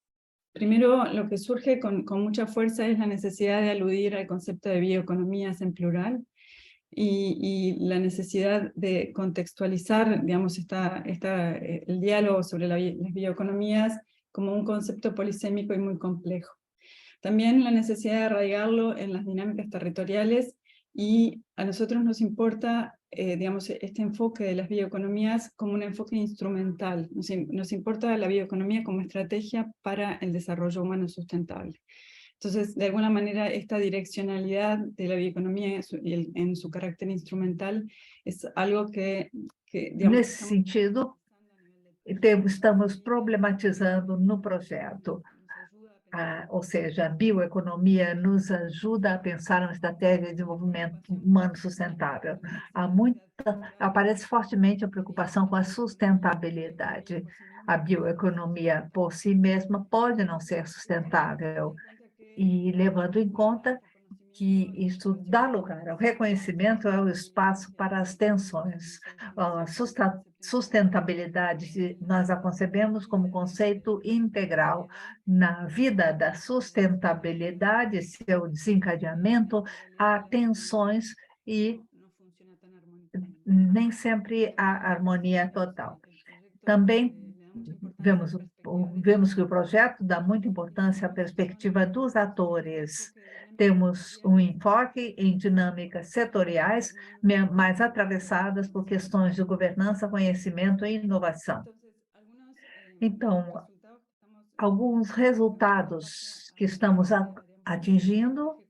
Primero, lo que surge con mucha fuerza es la necesidad de aludir al concepto de bioeconomías en plural y la necesidad de contextualizar, digamos, el diálogo sobre las bioeconomías como un concepto polisémico y muy complejo. También la necesidad de arraigarlo en las dinámicas territoriales, y a nosotros nos importa, digamos, este enfoque de las bioeconomías como un enfoque instrumental. Nos importa la bioeconomía como estrategia para el desarrollo humano sustentable. Entonces, de alguna manera, esta direccionalidad de la bioeconomía en su carácter instrumental es algo que digamos, nesse sentido, estamos problematizando no projeto. Ou seja, a bioeconomia nos ajuda a pensar uma estratégia de desenvolvimento humano sustentável. Aparece fortemente a preocupação com a sustentabilidade. A bioeconomia por si mesma pode não ser sustentável, e levando em conta que isso dá lugar ao reconhecimento, é o espaço para as tensões. A sustentabilidade, nós a concebemos como conceito integral. Na vida da sustentabilidade, seu desencadeamento, há tensões e nem sempre há harmonia total. Também vemos que o projeto dá muita importância à perspectiva dos atores. Temos um enfoque em dinâmicas setoriais, mais atravessadas por questões de governança, conhecimento e inovação. Então, alguns resultados que estamos atingindo,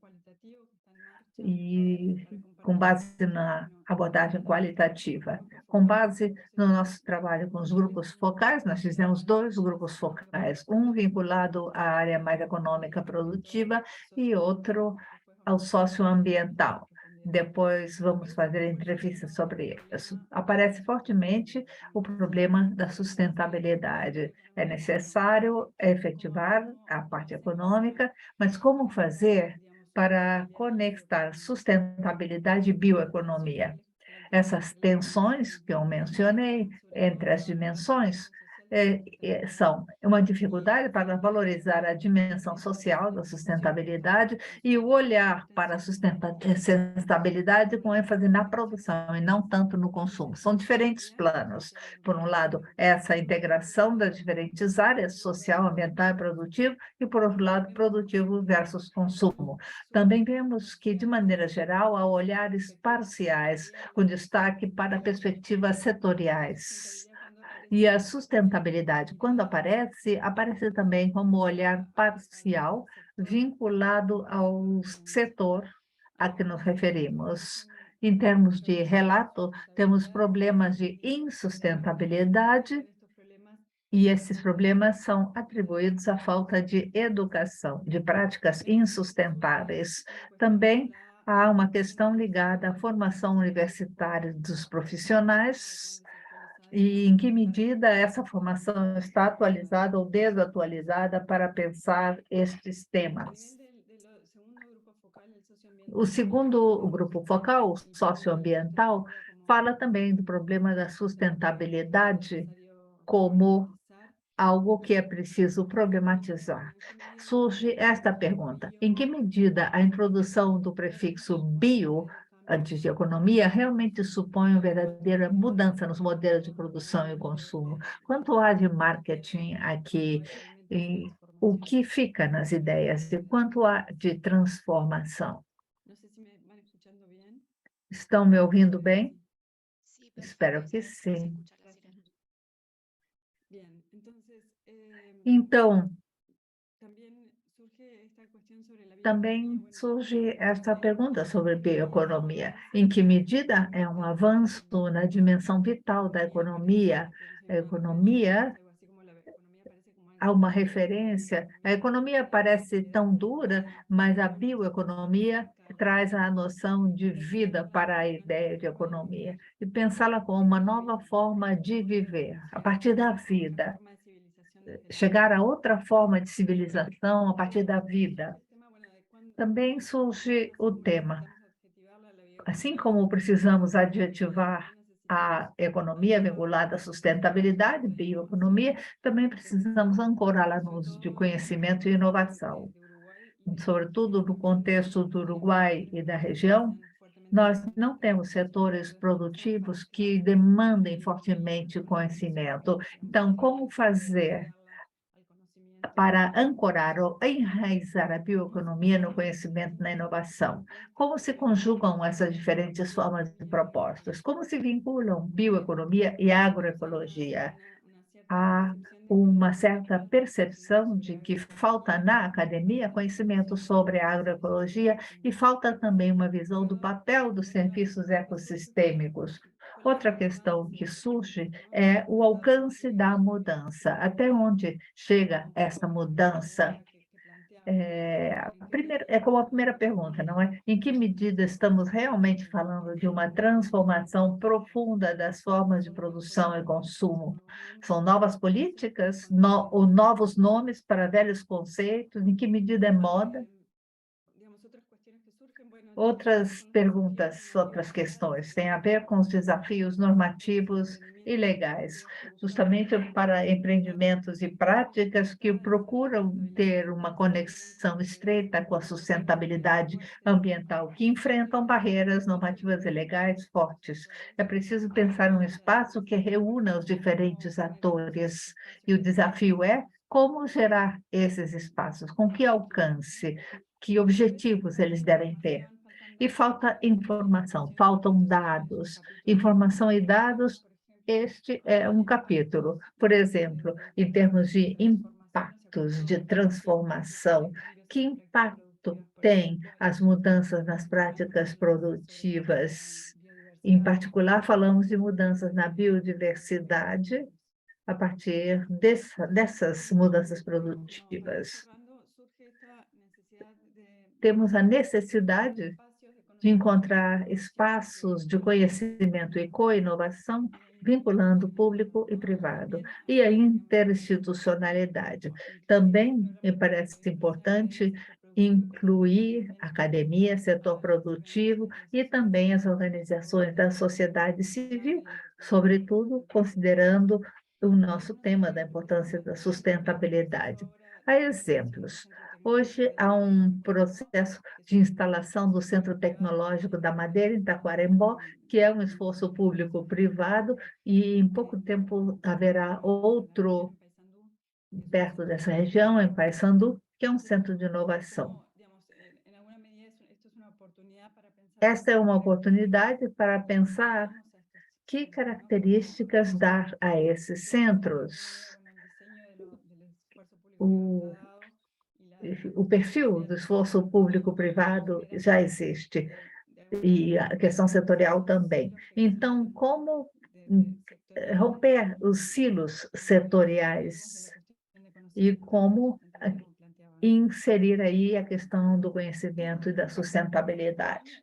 e com base na abordagem qualitativa. Com base no nosso trabalho com os grupos focais, nós fizemos 2 grupos focais, um vinculado à área mais econômica produtiva e outro ao socioambiental. Depois vamos fazer entrevistas sobre isso. Aparece fortemente o problema da sustentabilidade. É necessário efetivar a parte econômica, mas como fazer para conectar sustentabilidade e bioeconomia? Essas tensões que eu mencionei entre as dimensões são uma dificuldade para valorizar a dimensão social da sustentabilidade e o olhar para a sustentabilidade com ênfase na produção e não tanto no consumo. São diferentes planos. Por um lado, essa integração das diferentes áreas, social, ambiental e produtivo, e, por outro lado, produtivo versus consumo. Também vemos que, de maneira geral, há olhares parciais, com destaque para perspectivas setoriais. E a sustentabilidade, quando aparece também como olhar parcial, vinculado ao setor a que nos referimos. Em termos de relato, temos problemas de insustentabilidade, e esses problemas são atribuídos à falta de educação, de práticas insustentáveis. Também há uma questão ligada à formação universitária dos profissionais, e em que medida essa formação está atualizada ou desatualizada para pensar estes temas. O segundo grupo focal, o socioambiental, fala também do problema da sustentabilidade como algo que é preciso problematizar. Surge esta pergunta: em que medida a introdução do prefixo bio antes de economia realmente supõe uma verdadeira mudança nos modelos de produção e consumo? Quanto há de marketing aqui, e o que fica nas ideias, e quanto há de transformação? Estão me ouvindo bem? Espero que sim. Então, também surge esta pergunta sobre bioeconomia. Em que medida é um avanço na dimensão vital da economia? A economia, há uma referência, a economia parece tão dura, mas a bioeconomia traz a noção de vida para a ideia de economia, e pensá-la como uma nova forma de viver, a partir da vida. Chegar a outra forma de civilização a partir da vida. Também surge o tema, assim como precisamos adjetivar a economia vinculada à sustentabilidade, bioeconomia, também precisamos ancorá-la no uso de conhecimento e inovação. Sobretudo no contexto do Uruguai e da região, nós não temos setores produtivos que demandem fortemente conhecimento. Então, como fazer para ancorar ou enraizar a bioeconomia no conhecimento e na inovação? Como se conjugam essas diferentes formas de propostas? Como se vinculam bioeconomia e agroecologia? Há uma certa percepção de que falta na academia conhecimento sobre a agroecologia e falta também uma visão do papel dos serviços ecossistêmicos. Outra questão que surge é o alcance da mudança. Até onde chega essa mudança? É como a primeira pergunta, não é? Em que medida estamos realmente falando de uma transformação profunda das formas de produção e consumo? São novas políticas, ou novos nomes para velhos conceitos? Em que medida é moda? Outras perguntas, outras questões, têm a ver com os desafios normativos e legais, justamente para empreendimentos e práticas que procuram ter uma conexão estreita com a sustentabilidade ambiental, que enfrentam barreiras normativas e legais fortes. É preciso pensar um espaço que reúna os diferentes atores, e o desafio é como gerar esses espaços, com que alcance, que objetivos eles devem ter. E falta informação, faltam dados. Informação e dados, este é um capítulo. Por exemplo, em termos de impactos, de transformação, que impacto tem as mudanças nas práticas produtivas? Em particular, falamos de mudanças na biodiversidade a partir dessas mudanças produtivas. Temos a necessidade de encontrar espaços de conhecimento e co-inovação, vinculando público e privado, e a interinstitucionalidade. Também me parece importante incluir academia, setor produtivo e também as organizações da sociedade civil, sobretudo considerando o nosso tema da importância da sustentabilidade. Há exemplos. Hoje há um processo de instalação do Centro Tecnológico da Madeira, em Taquarembó, que é um esforço público-privado, e em pouco tempo haverá outro perto dessa região, em Paysandu, que é um centro de inovação. Esta é uma oportunidade para pensar que características dar a esses centros. O perfil do esforço público-privado já existe, e a questão setorial também. Então, como romper os silos setoriais e como inserir aí a questão do conhecimento e da sustentabilidade?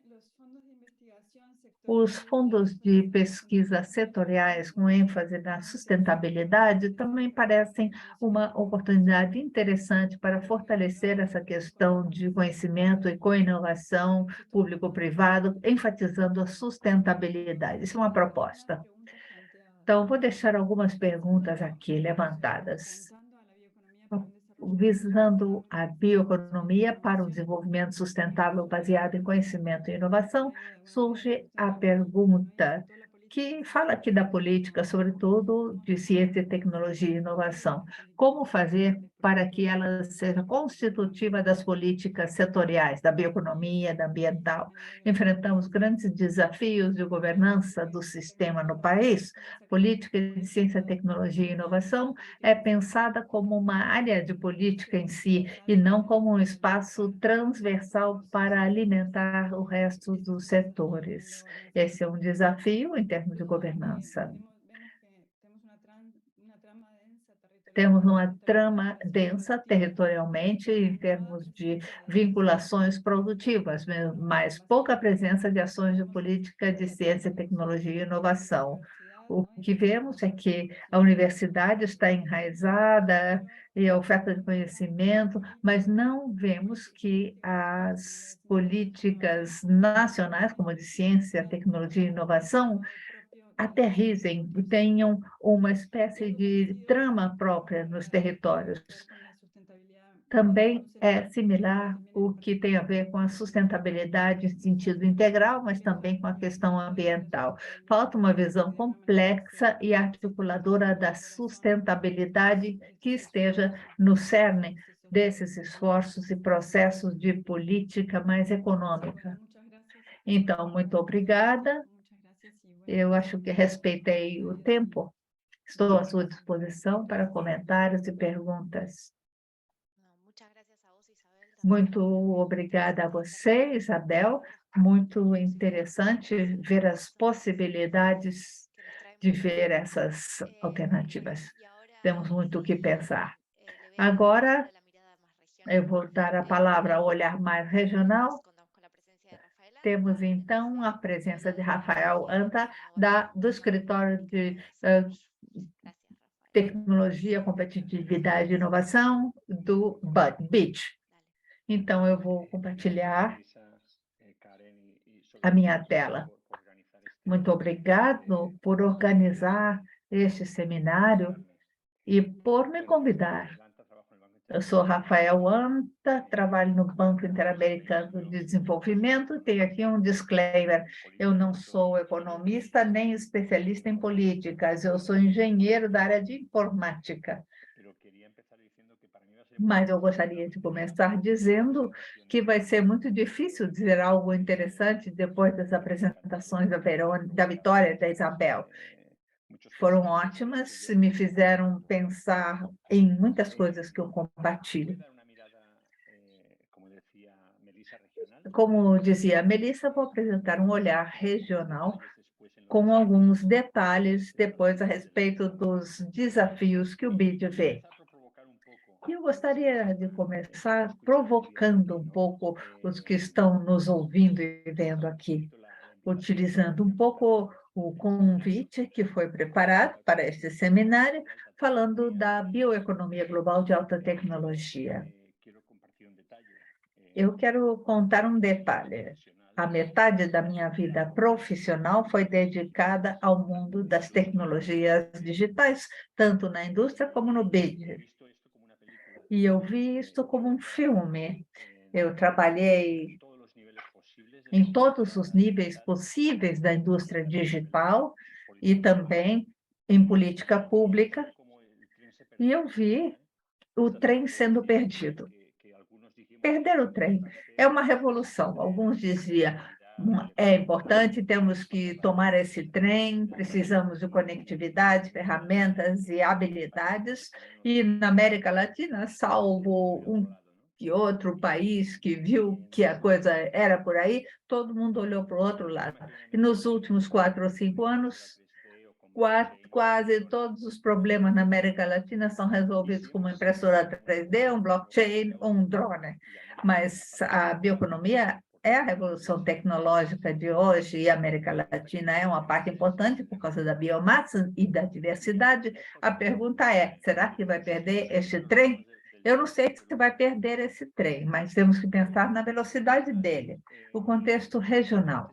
Os fundos de pesquisa setoriais com ênfase na sustentabilidade também parecem uma oportunidade interessante para fortalecer essa questão de conhecimento e co-inovação público-privado, enfatizando a sustentabilidade. Isso é uma proposta. Então, vou deixar algumas perguntas aqui levantadas. Visando a bioeconomia para o desenvolvimento sustentável baseado em conhecimento e inovação, surge a pergunta que fala aqui da política, sobretudo de ciência, tecnologia e inovação. Como fazer para que ela seja constitutiva das políticas setoriais, da bioeconomia, da ambiental? Enfrentamos grandes desafios de governança do sistema no país. Política de ciência, tecnologia e inovação é pensada como uma área de política em si, e não como um espaço transversal para alimentar o resto dos setores. Esse é um desafio em termos de governança. Temos uma trama densa territorialmente em termos de vinculações produtivas, mas pouca presença de ações de política de ciência, tecnologia e inovação. O que vemos é que a universidade está enraizada e a oferta de conhecimento, mas não vemos que as políticas nacionais, como a de ciência, tecnologia e inovação, aterrissem e tenham uma espécie de trama própria nos territórios. Também é similar o que tem a ver com a sustentabilidade em sentido integral, mas também com a questão ambiental. Falta uma visão complexa e articuladora da sustentabilidade que esteja no cerne desses esforços e processos de política mais econômica. Então, muito obrigada. Eu acho que respeitei o tempo. Estou à sua disposição para comentários e perguntas. Muito obrigada a você, Isabel. Muito interessante ver as possibilidades de ver essas alternativas. Temos muito o que pensar. Agora, eu vou dar a palavra ao olhar mais regional. Temos, então, a presença de Rafael Anta, do Escritório de Tecnologia, Competitividade e Inovação, do BIT. Então, eu vou compartilhar a minha tela. Muito obrigado por organizar este seminário e por me convidar. Eu sou Rafael Anta, trabalho no Banco Interamericano de Desenvolvimento. Tenho aqui um disclaimer: eu não sou economista nem especialista em políticas, eu sou engenheiro da área de informática. Mas eu gostaria de começar dizendo que vai ser muito difícil dizer algo interessante depois das apresentações da Vitória e da Isabel. Foram ótimas, me fizeram pensar em muitas coisas que eu compartilho. Como dizia a Melissa, vou apresentar um olhar regional com alguns detalhes depois a respeito dos desafios que o BID vê. E eu gostaria de começar provocando um pouco os que estão nos ouvindo e vendo aqui, utilizando um pouco o convite que foi preparado para este seminário, falando da bioeconomia global de alta tecnologia. Eu quero contar um detalhe. A metade da minha vida profissional foi dedicada ao mundo das tecnologias digitais, tanto na indústria como no BID. E eu vi isto como um filme. Eu trabalhei em todos os níveis possíveis da indústria digital e também em política pública, e eu vi o trem sendo perdido. Perder o trem é uma revolução. Alguns diziam, é importante, temos que tomar esse trem, precisamos de conectividade, ferramentas e habilidades, e na América Latina, salvo um e outro país que viu que a coisa era por aí, todo mundo olhou para o outro lado. E nos últimos 4 ou 5 anos, quase todos os problemas na América Latina são resolvidos com uma impressora 3D, um blockchain ou um drone. Mas a bioeconomia é a revolução tecnológica de hoje e a América Latina é uma parte importante por causa da biomassa e da diversidade. A pergunta é, será que vai perder este trem? Eu não sei se vai perder esse trem, mas temos que pensar na velocidade dele, o contexto regional.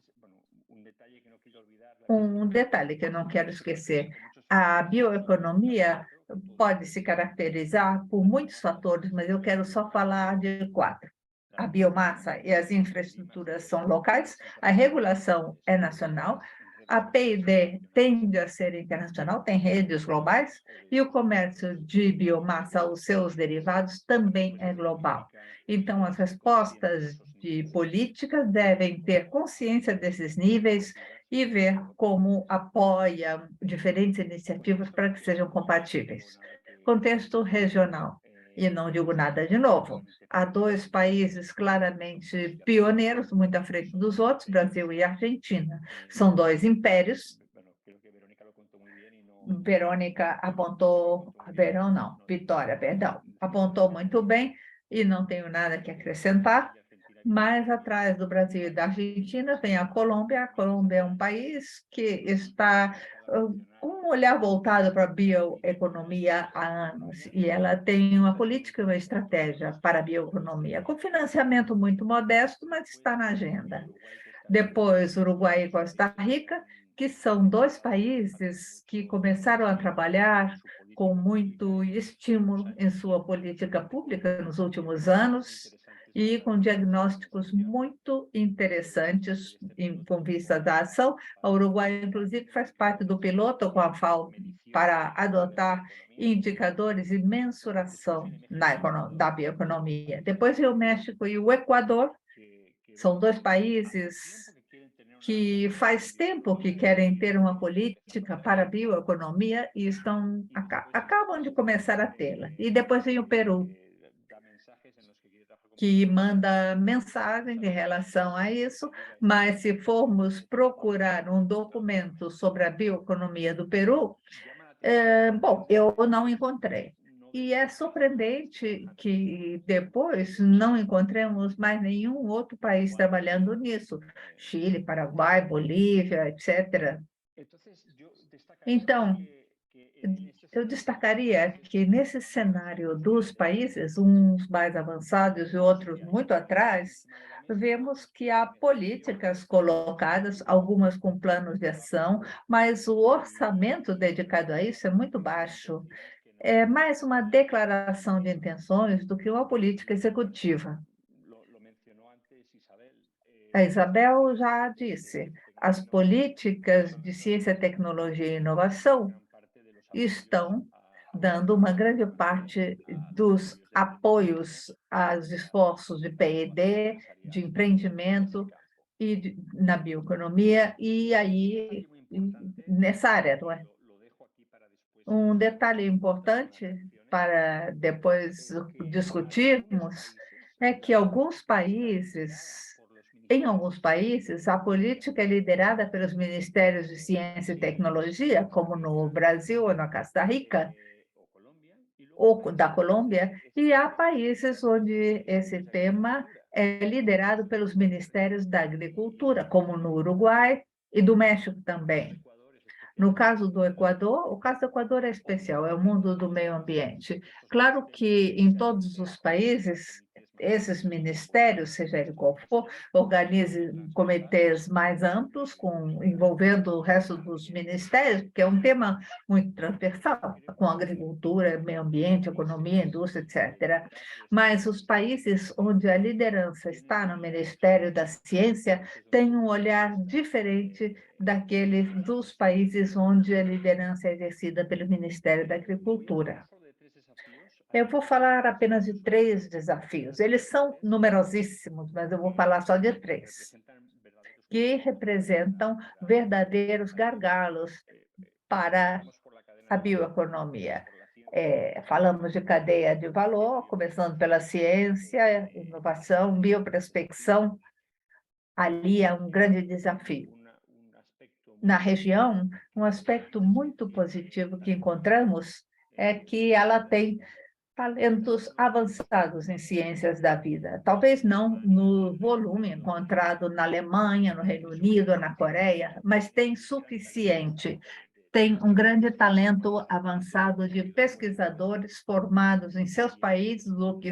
Um detalhe que eu não quero esquecer, a bioeconomia pode se caracterizar por muitos fatores, mas eu quero só falar de 4. A biomassa e as infraestruturas são locais, a regulação é nacional, a P&D tende a ser internacional, tem redes globais, e o comércio de biomassa, os seus derivados, também é global. Então, as respostas de políticas devem ter consciência desses níveis e ver como apoia diferentes iniciativas para que sejam compatíveis. Contexto regional. E não digo nada de novo. Há 2 países claramente pioneiros, muito à frente dos outros, Brasil e Argentina. São 2 impérios. Vitória, perdão, apontou muito bem e não tenho nada que acrescentar. Mas atrás do Brasil e da Argentina vem a Colômbia. A Colômbia é um país que está com um olhar voltado para a bioeconomia há anos, e ela tem uma política e uma estratégia para a bioeconomia, com financiamento muito modesto, mas está na agenda. Depois, Uruguai e Costa Rica, que são 2 países que começaram a trabalhar com muito estímulo em sua política pública nos últimos anos, e com diagnósticos muito interessantes com vista da ação. A Uruguai, inclusive, faz parte do piloto com a FAO para adotar indicadores e mensuração da bioeconomia. Depois vem o México e o Equador, são 2 países que faz tempo que querem ter uma política para a bioeconomia e acabam de começar a tê-la. E depois vem o Peru, que manda mensagens em relação a isso, mas se formos procurar um documento sobre a bioeconomia do Peru, bom, eu não encontrei. E é surpreendente que depois não encontremos mais nenhum outro país trabalhando nisso. Chile, Paraguai, Bolívia, etc. Então, Eu destacaria que nesse cenário dos países, uns mais avançados e outros muito atrás, vemos que há políticas colocadas, algumas com planos de ação, mas o orçamento dedicado a isso é muito baixo. É mais uma declaração de intenções do que uma política executiva. A Isabel já disse, as políticas de ciência, tecnologia e inovação estão dando uma grande parte dos apoios aos esforços de P&D, de empreendimento na bioeconomia, e aí nessa área, não é? Um detalhe importante para depois discutirmos é que em alguns países, a política é liderada pelos ministérios de ciência e tecnologia, como no Brasil ou na Costa Rica, ou da Colômbia, e há países onde esse tema é liderado pelos ministérios da agricultura, como no Uruguai e do México também. No caso do Equador, o caso do Equador é especial, é o mundo do meio ambiente. Claro que em todos os países, esses ministérios, seja ele qual for, organizam comitês mais amplos, envolvendo o resto dos ministérios, porque é um tema muito transversal, com agricultura, meio ambiente, economia, indústria, etc. Mas os países onde a liderança está no Ministério da Ciência têm um olhar diferente daqueles dos países onde a liderança é exercida pelo Ministério da Agricultura. Eu vou falar apenas de 3 desafios. Eles são numerosíssimos, mas eu vou falar só de 3, que representam verdadeiros gargalos para a bioeconomia. Falamos de cadeia de valor, começando pela ciência, inovação, bioprospecção. Ali é um grande desafio. Na região, um aspecto muito positivo que encontramos é que ela tem talentos avançados em ciências da vida. Talvez não no volume encontrado na Alemanha, no Reino Unido, na Coreia, mas tem suficiente. Tem um grande talento avançado de pesquisadores formados em seus países, ou que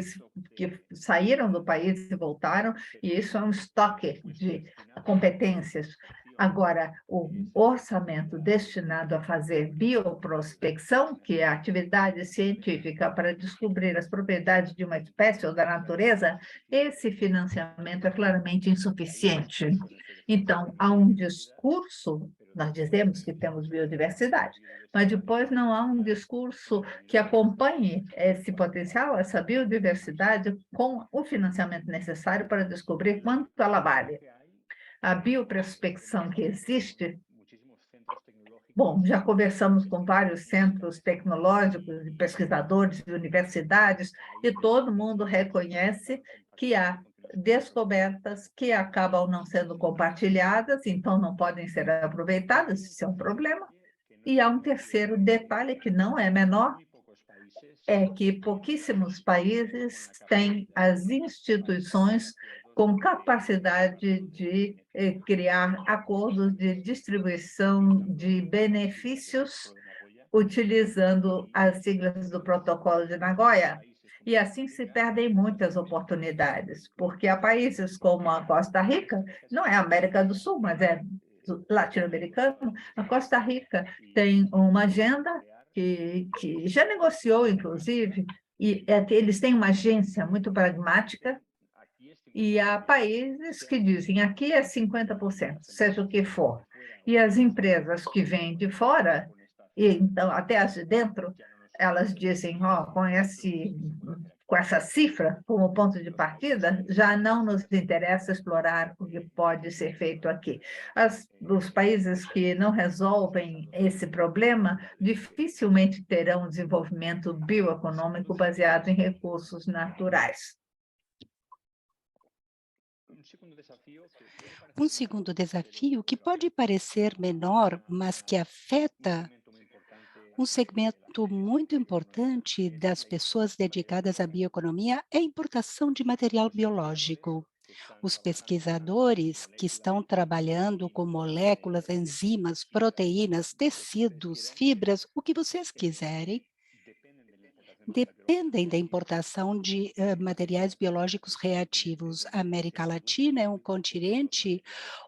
saíram do país e voltaram, e isso é um estoque de competências. Agora, o orçamento destinado a fazer bioprospecção, que é a atividade científica para descobrir as propriedades de uma espécie ou da natureza, esse financiamento é claramente insuficiente. Então, há um discurso, nós dizemos que temos biodiversidade, mas depois não há um discurso que acompanhe esse potencial, essa biodiversidade, com o financiamento necessário para descobrir quanto ela vale. A bioprospecção que existe, bom, já conversamos com vários centros tecnológicos, e pesquisadores de universidades, e todo mundo reconhece que há descobertas que acabam não sendo compartilhadas, então não podem ser aproveitadas, isso é um problema. E há um terceiro detalhe que não é menor, é que pouquíssimos países têm as instituições com capacidade de criar acordos de distribuição de benefícios utilizando as siglas do Protocolo de Nagoya. E assim se perdem muitas oportunidades, porque há países como a Costa Rica, não é América do Sul, mas é latino-americano, a Costa Rica tem uma agenda que já negociou, inclusive, e eles têm uma agência muito pragmática, e há países que dizem aqui é 50%, seja o que for. E as empresas que vêm de fora, e então até as de dentro, elas dizem, com essa cifra como ponto de partida, já não nos interessa explorar o que pode ser feito aqui. Os países que não resolvem esse problema dificilmente terão desenvolvimento bioeconômico baseado em recursos naturais. Um segundo desafio que pode parecer menor, mas que afeta um segmento muito importante das pessoas dedicadas à bioeconomia é a importação de material biológico. Os pesquisadores que estão trabalhando com moléculas, enzimas, proteínas, tecidos, fibras, o que vocês quiserem, dependem da importação de materiais biológicos reativos. A América Latina é um continente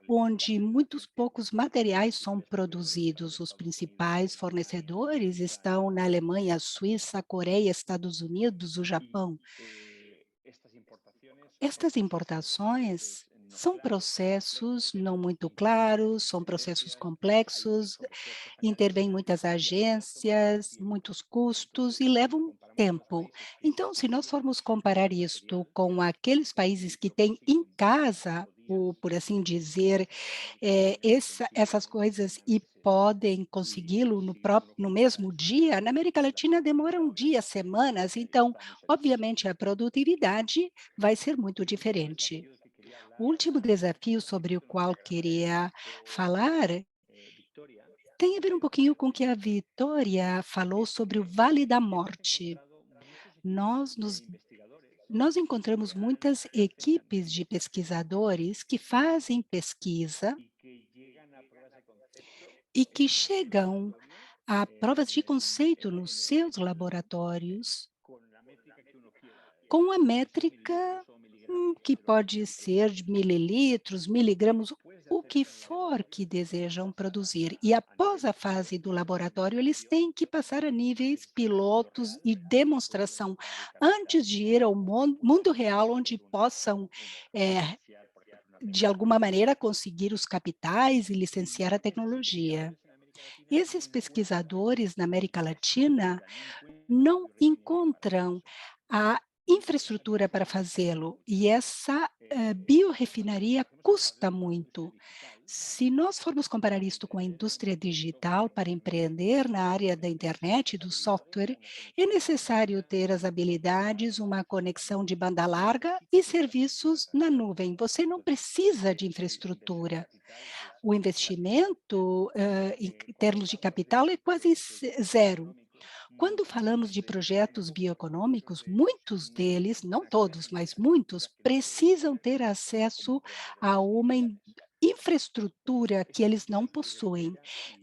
onde muitos poucos materiais são produzidos. Os principais fornecedores estão na Alemanha, Suíça, Coreia, Estados Unidos, o Japão. Estas importações são processos não muito claros, são processos complexos, intervêm muitas agências, muitos custos e levam tempo. Então, se nós formos comparar isto com aqueles países que têm em casa, por assim dizer, essas coisas e podem consegui-lo no mesmo dia, na América Latina demora um dia, semanas, então, obviamente, a produtividade vai ser muito diferente. O último desafio sobre o qual queria falar tem a ver um pouquinho com o que a Vitória falou sobre o Vale da Morte. Nós nos nós encontramos muitas equipes de pesquisadores que fazem pesquisa e que chegam a provas de conceito nos seus laboratórios com a métrica que pode ser de mililitros, miligramas, o que for que desejam produzir. E após a fase do laboratório, eles têm que passar a níveis pilotos e demonstração antes de ir ao mundo real, onde possam, de alguma maneira, conseguir os capitais e licenciar a tecnologia. Esses pesquisadores na América Latina não encontram a infraestrutura para fazê-lo, e essa biorefinaria custa muito. Se nós formos comparar isto com a indústria digital para empreender na área da internet, do software, é necessário ter as habilidades, uma conexão de banda larga e serviços na nuvem. Você não precisa de infraestrutura. O investimento, em termos de capital, é quase zero. Quando falamos de projetos bioeconômicos, muitos deles, não todos, mas muitos, precisam ter acesso a uma infraestrutura que eles não possuem.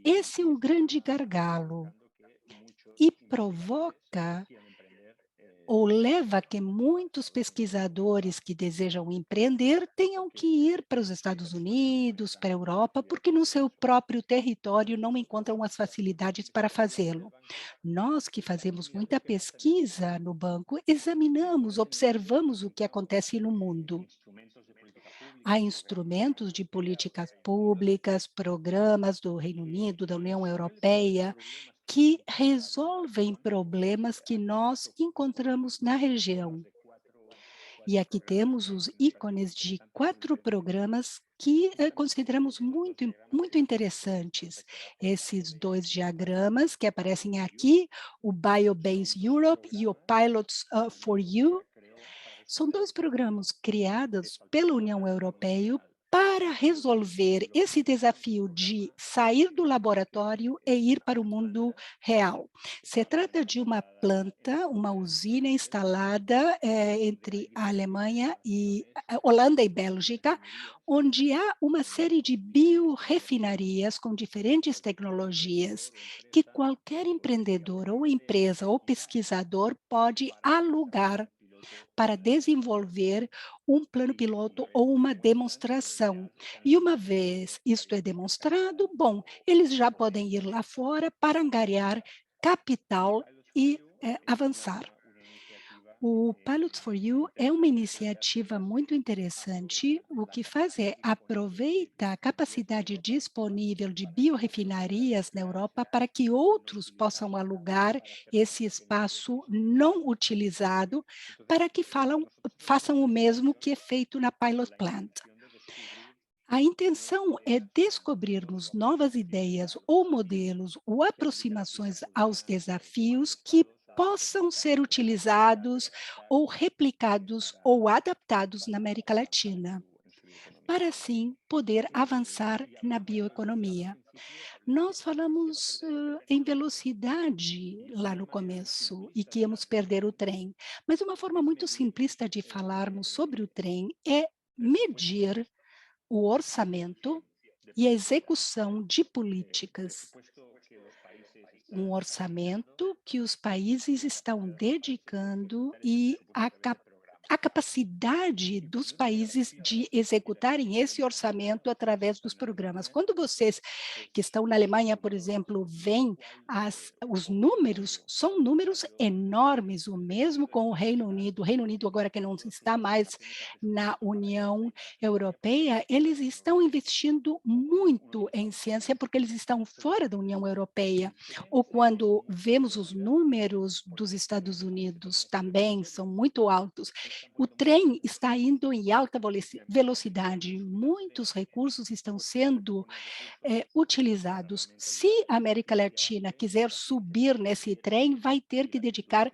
Esse é um grande gargalo e provoca ou leva a que muitos pesquisadores que desejam empreender tenham que ir para os Estados Unidos, para a Europa, porque no seu próprio território não encontram as facilidades para fazê-lo. Nós que fazemos muita pesquisa no banco, examinamos, observamos o que acontece no mundo. Há instrumentos de políticas públicas, programas do Reino Unido, da União Europeia, que resolvem problemas que nós encontramos na região. E aqui temos os ícones de 4 programas que consideramos muito interessantes. Esses 2 diagramas que aparecem aqui, o Biobase Europe e o Pilots for You, são 2 programas criados pela União Europeia para resolver esse desafio de sair do laboratório e ir para o mundo real. Se trata de uma planta, uma usina instalada entre a Alemanha e a Holanda e Bélgica, onde há uma série de biorefinarias com diferentes tecnologias que qualquer empreendedor ou empresa ou pesquisador pode alugar para desenvolver um plano piloto ou uma demonstração. E uma vez isto é demonstrado, bom, eles já podem ir lá fora para angariar capital e avançar. O Pilots for You é uma iniciativa muito interessante. O que faz é aproveita a capacidade disponível de biorefinarias na Europa para que outros possam alugar esse espaço não utilizado para que façam o mesmo que é feito na Pilot Plant. A intenção é descobrirmos novas ideias ou modelos ou aproximações aos desafios que possam ser utilizados ou replicados ou adaptados na América Latina, para assim poder avançar na bioeconomia. Nós falamos em velocidade lá no começo e que íamos perder o trem, mas uma forma muito simplista de falarmos sobre o trem é medir o orçamento e a execução de políticas. Um orçamento que os países estão dedicando e a capacidade dos países de executarem esse orçamento através dos programas. Quando vocês que estão na Alemanha, por exemplo, veem os números, são números enormes, o mesmo com o Reino Unido agora que não está mais na União Europeia, eles estão investindo muito em ciência porque eles estão fora da União Europeia. Ou quando vemos os números dos Estados Unidos também são muito altos. O trem está indo em alta velocidade, muitos recursos estão sendo utilizados. Se a América Latina quiser subir nesse trem, vai ter que dedicar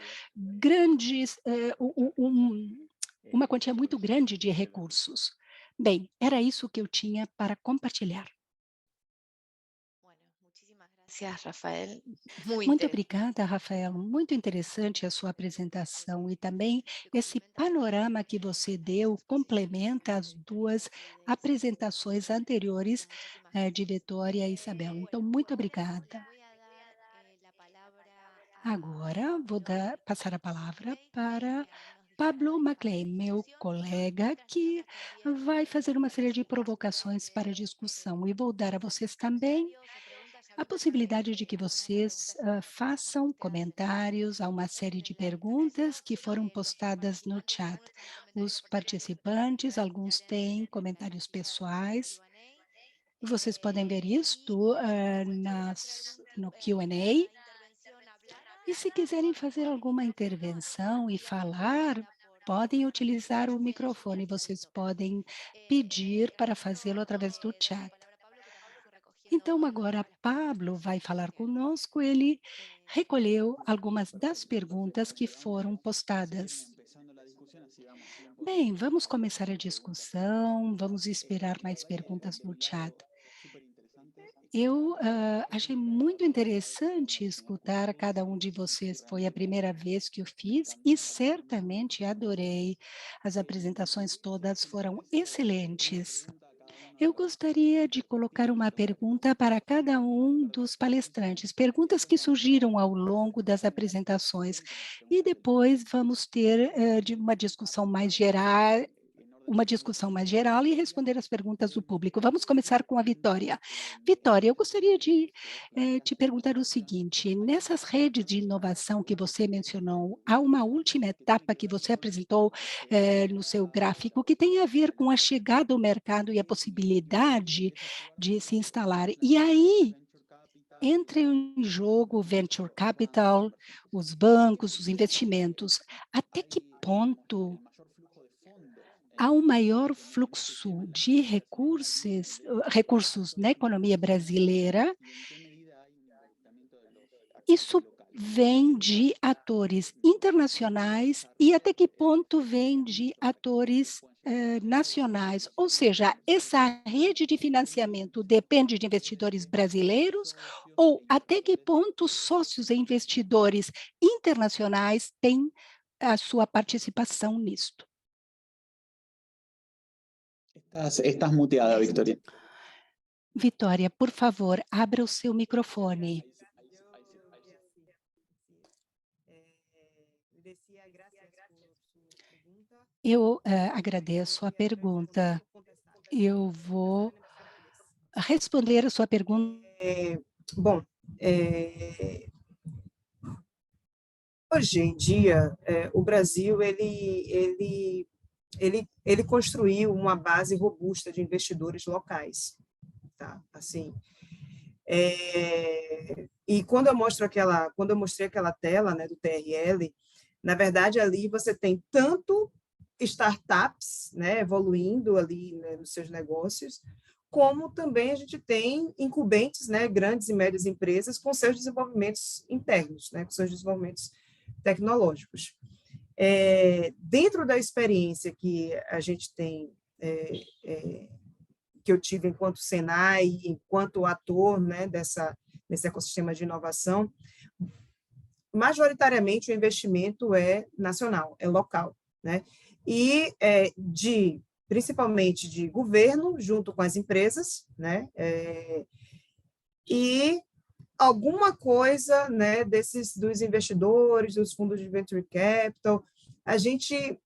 uma quantia muito grande de recursos. Bem, era isso que eu tinha para compartilhar. Gracias, Rafael. Muito obrigada, Rafael. Muito interessante a sua apresentação e também esse panorama que você deu complementa as duas apresentações anteriores de Vitória e Isabel. Então, muito obrigada. Agora, vou passar a palavra para Pablo Macleay, meu colega, que vai fazer uma série de provocações para a discussão. E vou dar a vocês também a possibilidade de que vocês façam comentários a uma série de perguntas que foram postadas no chat. Os participantes, alguns têm comentários pessoais. Vocês podem ver isto no Q&A. E se quiserem fazer alguma intervenção e falar, podem utilizar o microfone. Vocês podem pedir para fazê-lo através do chat. Então, agora, Pablo vai falar conosco. Ele recolheu algumas das perguntas que foram postadas. Bem, vamos começar a discussão, vamos esperar mais perguntas no chat. Eu achei muito interessante escutar cada um de vocês. Foi a primeira vez que eu fiz e certamente adorei. As apresentações todas foram excelentes. Eu gostaria de colocar uma pergunta para cada um dos palestrantes, perguntas que surgiram ao longo das apresentações, e depois vamos ter uma discussão mais geral e responder as perguntas do público. Vamos começar com a Vitória. Vitória, eu gostaria de te perguntar o seguinte: nessas redes de inovação que você mencionou, há uma última etapa que você apresentou no seu gráfico que tem a ver com a chegada ao mercado e a possibilidade de se instalar. E aí, entra em jogo o venture capital, os bancos, os investimentos. Até que ponto há um maior fluxo de recursos na economia brasileira? Isso vem de atores internacionais e até que ponto vem de atores nacionais? Ou seja, essa rede de financiamento depende de investidores brasileiros ou até que ponto sócios e investidores internacionais têm a sua participação nisto? Estás muteada, Victoria. Vitória, por favor, abra o seu microfone. Eu agradeço a pergunta. Eu vou responder a sua pergunta. Hoje em dia, o Brasil ele construiu uma base robusta de investidores locais, tá? Assim, e quando eu mostrei aquela tela, né, do TRL, na verdade ali você tem tanto startups, né, evoluindo ali, né, nos seus negócios, como também a gente tem incumbentes, né, grandes e médias empresas com seus desenvolvimentos internos, né, com seus desenvolvimentos tecnológicos. Dentro da experiência que a gente tem, que eu tive enquanto Senai, enquanto ator, né, nesse ecossistema de inovação, majoritariamente o investimento é nacional, é local, né? E de principalmente de governo, junto com as empresas, né? E alguma coisa, né, dos investidores, dos fundos de venture capital. A gente,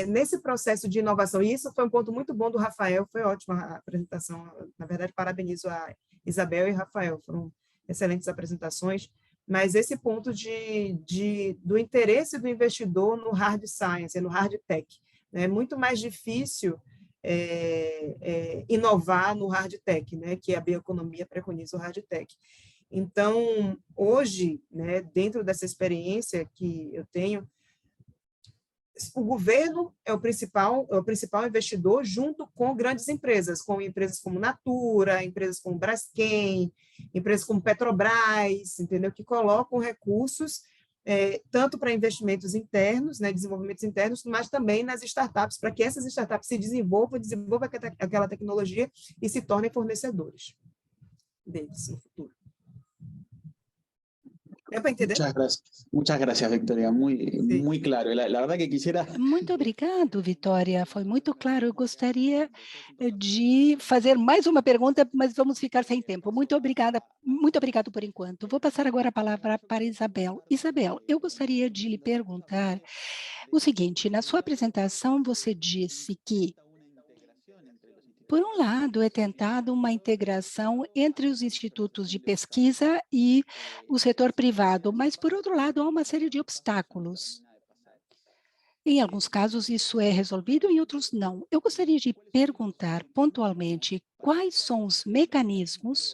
nesse processo de inovação, e isso foi um ponto muito bom do Rafael, foi ótima a apresentação, na verdade, parabenizo a Isabel e Rafael, foram excelentes apresentações, mas esse ponto do interesse do investidor no hard science, no hard tech, né, é muito mais difícil inovar no hard tech, né, que a bioeconomia preconiza o hard tech. Então, hoje, né, dentro dessa experiência que eu tenho, o governo é o principal investidor junto com grandes empresas como Natura, empresas como Braskem, empresas como Petrobras, entendeu? Que colocam recursos tanto para investimentos internos, né, desenvolvimentos internos, mas também nas startups, para que essas startups se desenvolvam aquela tecnologia e se tornem fornecedores deles no futuro. ¿É para entender? Muchas gracias, Victoria. Muy claro. La verdad que quisiera... Muito obrigado, Vitória. Foi muito claro. Eu gostaria de fazer mais uma pergunta, mas vamos ficar sem tempo. Muito obrigado por enquanto. Vou passar agora a palavra para Isabel. Isabel, eu gostaria de lhe perguntar o seguinte: na sua apresentação você disse que, por um lado, é tentada uma integração entre os institutos de pesquisa e o setor privado, mas, por outro lado, há uma série de obstáculos. Em alguns casos, isso é resolvido, em outros, não. Eu gostaria de perguntar pontualmente quais são os mecanismos,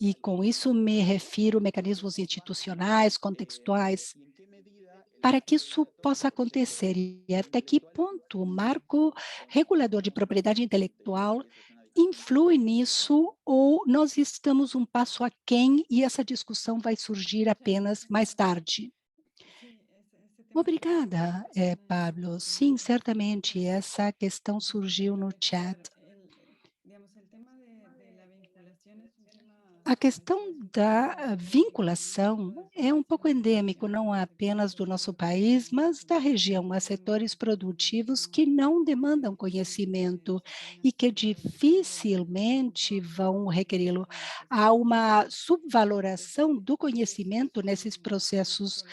e com isso me refiro a mecanismos institucionais, contextuais, para que isso possa acontecer e até que ponto o marco regulador de propriedade intelectual influi nisso ou nós estamos um passo aquém e essa discussão vai surgir apenas mais tarde? Obrigada, Pablo. Sim, certamente, essa questão surgiu no chat. A questão da vinculação é um pouco endêmico, não apenas do nosso país, mas da região. Há setores produtivos que não demandam conhecimento e que dificilmente vão requeri-lo. Há uma subvaloração do conhecimento nesses processos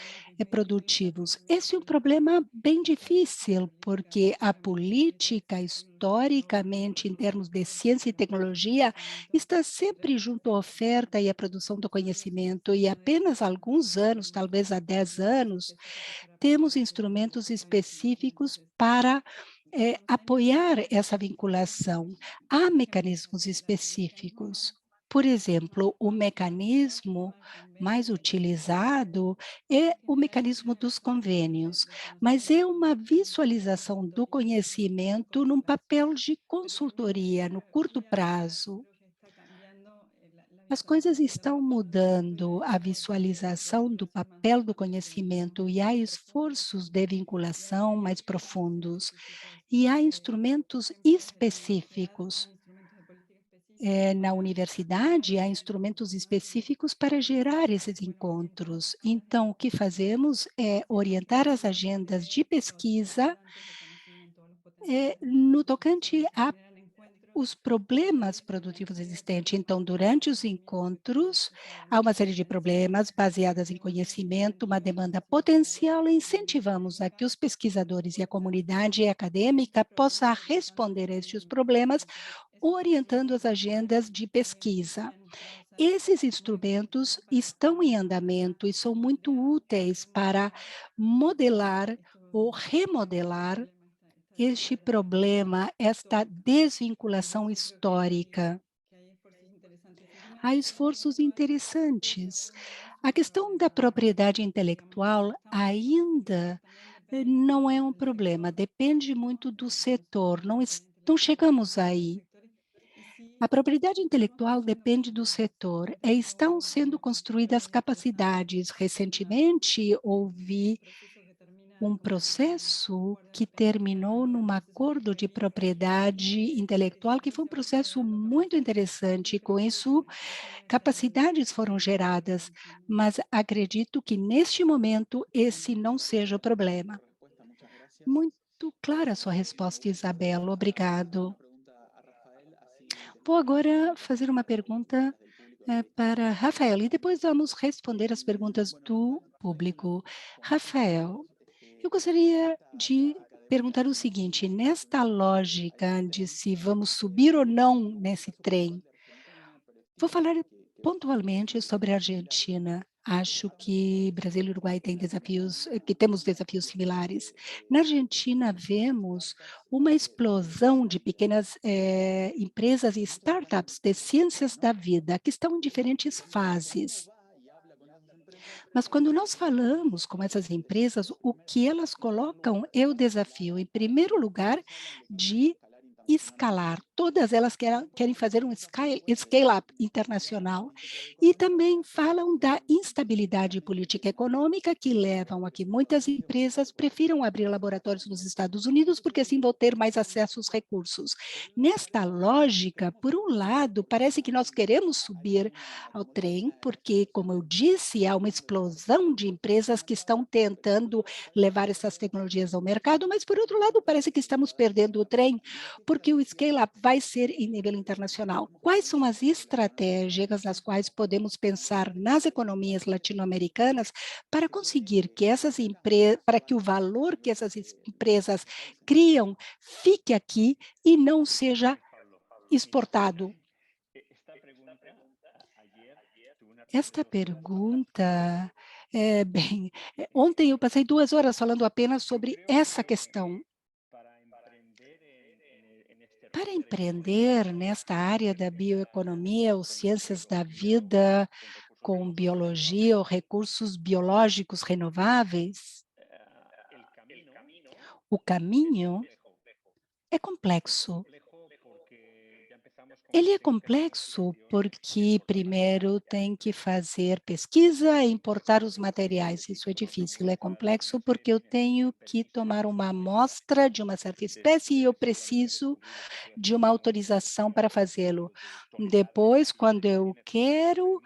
produtivos. Esse é um problema bem difícil, porque a política, historicamente, em termos de ciência e tecnologia, está sempre junto à oferta e à produção do conhecimento, e apenas há alguns anos, talvez há 10 anos, temos instrumentos específicos para apoiar essa vinculação. Há mecanismos específicos. Por exemplo, o mecanismo mais utilizado é o mecanismo dos convênios, mas é uma visualização do conhecimento num papel de consultoria no curto prazo. As coisas estão mudando, a visualização do papel do conhecimento e há esforços de vinculação mais profundos e há instrumentos específicos. Na universidade, há instrumentos específicos para gerar esses encontros. Então, o que fazemos é orientar as agendas de pesquisa no tocante a os problemas produtivos existentes. Então, durante os encontros, há uma série de problemas baseadas em conhecimento, uma demanda potencial, e incentivamos a que os pesquisadores e a comunidade acadêmica possam responder a estes problemas, orientando as agendas de pesquisa. Esses instrumentos estão em andamento e são muito úteis para modelar ou remodelar este problema, esta desvinculação histórica. Há esforços interessantes. A questão da propriedade intelectual ainda não é um problema, depende muito do setor, não chegamos aí. A propriedade intelectual depende do setor. Estão sendo construídas capacidades. Recentemente, houve um processo que terminou num acordo de propriedade intelectual, que foi um processo muito interessante. Com isso, capacidades foram geradas, mas acredito que, neste momento, esse não seja o problema. Muito clara a sua resposta, Isabela. Obrigado. Vou agora fazer uma pergunta para Rafael e depois vamos responder as perguntas do público. Rafael, eu gostaria de perguntar o seguinte: nesta lógica de se vamos subir ou não nesse trem, vou falar pontualmente sobre a Argentina. Acho que Brasil e Uruguai têm desafios, que temos desafios similares. Na Argentina, vemos uma explosão de pequenas empresas e startups de ciências da vida, que estão em diferentes fases. Mas quando nós falamos com essas empresas, o que elas colocam é o desafio, em primeiro lugar, de escalar. Todas elas querem fazer um scale-up internacional e também falam da instabilidade política e econômica que levam a que muitas empresas prefiram abrir laboratórios nos Estados Unidos porque assim vão ter mais acesso aos recursos. Nesta lógica, por um lado, parece que nós queremos subir ao trem porque, como eu disse, há uma explosão de empresas que estão tentando levar essas tecnologias ao mercado, mas por outro lado, parece que estamos perdendo o trem porque o scale-up vai ser em nível internacional. Quais são as estratégias nas quais podemos pensar nas economias latino-americanas para conseguir que essas empresas, para que o valor que essas empresas criam fique aqui e não seja exportado? Esta pergunta, ontem eu passei 2 horas falando apenas sobre essa questão. Para empreender nesta área da bioeconomia ou ciências da vida, com biologia ou recursos biológicos renováveis, o caminho é complexo. Ele é complexo porque primeiro tem que fazer pesquisa e importar os materiais. Isso é difícil, é complexo porque eu tenho que tomar uma amostra de uma certa espécie e eu preciso de uma autorização para fazê-lo. Depois, quando eu quero,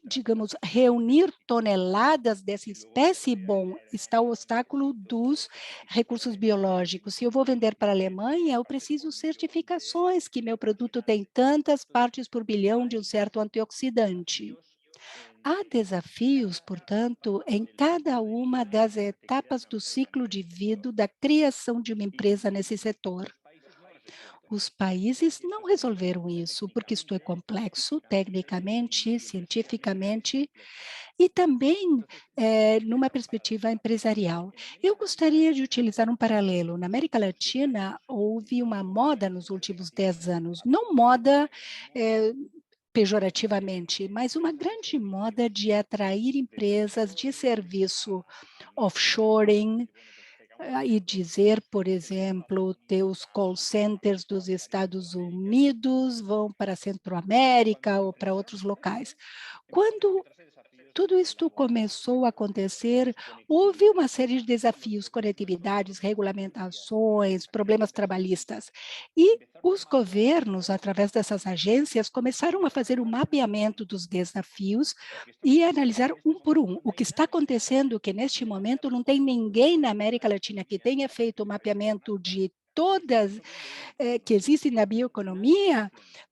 digamos, reunir toneladas dessa espécie, bom, está o obstáculo dos recursos biológicos. Se eu vou vender para a Alemanha, eu preciso certificações que meu produto tem tantas partes por bilhão de um certo antioxidante. Há desafios, portanto, em cada uma das etapas do ciclo de vida da criação de uma empresa nesse setor. Os países não resolveram isso, porque isto é complexo, tecnicamente, cientificamente, e também numa perspectiva empresarial. Eu gostaria de utilizar um paralelo. Na América Latina, houve uma moda nos últimos 10 anos, não moda pejorativamente, mas uma grande moda de atrair empresas de serviço offshoring, e dizer, por exemplo, os call centers dos Estados Unidos vão para a Centro-América ou para outros locais. Quando tudo isto começou a acontecer, houve uma série de desafios, conectividades, regulamentações, problemas trabalhistas. E os governos, através dessas agências, começaram a fazer um mapeamento dos desafios e analisar um por um. O que está acontecendo é que, neste momento, não tem ninguém na América Latina que tenha feito o mapeamento de todas que existem na bioeconomia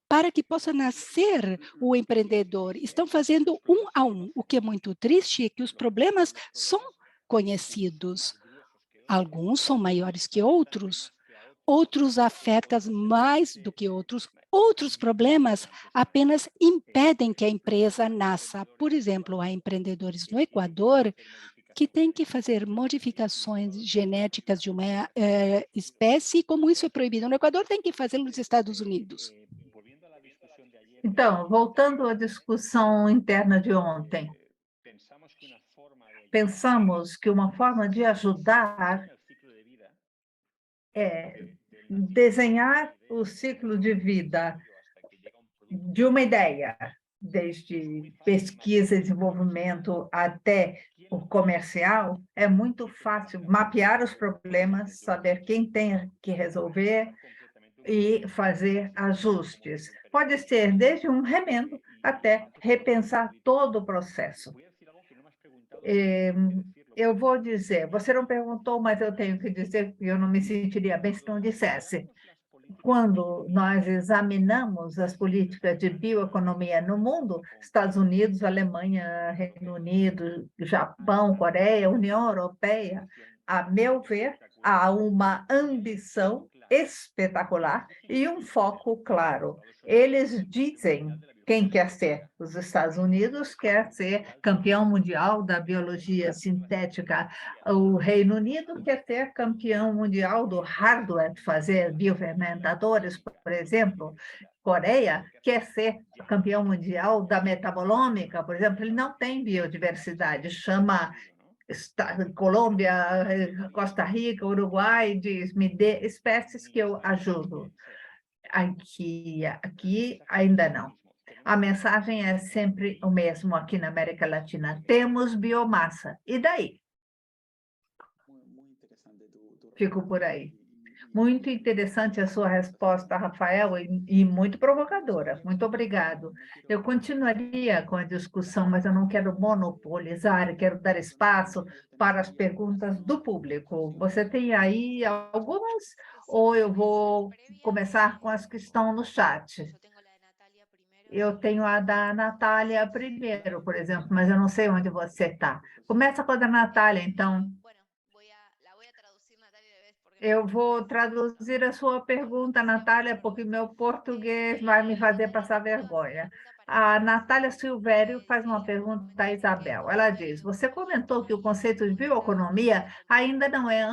para que possa nascer o empreendedor. Estão fazendo um a um. O que é muito triste é que os problemas são conhecidos. Alguns são maiores que outros, outros afetam mais do que outros. Outros problemas apenas impedem que a empresa nasça. Por exemplo, há empreendedores no Equador que têm que fazer modificações genéticas de uma espécie, como isso é proibido no Equador, tem que fazer nos Estados Unidos. Então, voltando à discussão interna de ontem, pensamos que uma forma de ajudar é desenhar o ciclo de vida de uma ideia, desde pesquisa e desenvolvimento até o comercial, é muito fácil mapear os problemas, saber quem tem que resolver e fazer ajustes. Pode ser desde um remendo até repensar todo o processo. eu vou dizer, você não perguntou, mas eu tenho que dizer que eu não me sentiria bem se não dissesse. Quando nós examinamos as políticas de bioeconomia no mundo, Estados Unidos, Alemanha, Reino Unido, Japão, Coreia, União Europeia, a meu ver, há uma ambição espetacular e um foco claro. Eles dizem quem quer ser. Os Estados Unidos quer ser campeão mundial da biologia sintética. O Reino Unido quer ser campeão mundial do hardware, fazer biofermentadores, por exemplo. Coreia quer ser campeão mundial da metabolômica, por exemplo. Ele não tem biodiversidade, chama Colômbia, Costa Rica, Uruguai, diz, me dê espécies que eu ajudo. Aqui ainda não. A mensagem é sempre o mesmo aqui na América Latina. Temos biomassa. E daí? Fico por aí. Muito interessante a sua resposta, Rafael, e muito provocadora. Muito obrigado. Eu continuaria com a discussão, mas eu não quero monopolizar, quero dar espaço para as perguntas do público. Você tem aí algumas ou eu vou começar com as que estão no chat? Eu tenho a da Natália primeiro, por exemplo, mas eu não sei onde você está. Começa com a da Natália, então. Eu vou traduzir a sua pergunta, Natália, porque meu português vai me fazer passar vergonha. A Natália Silvério faz uma pergunta à Isabel. Ela diz, você comentou que o conceito de bioeconomia ainda não é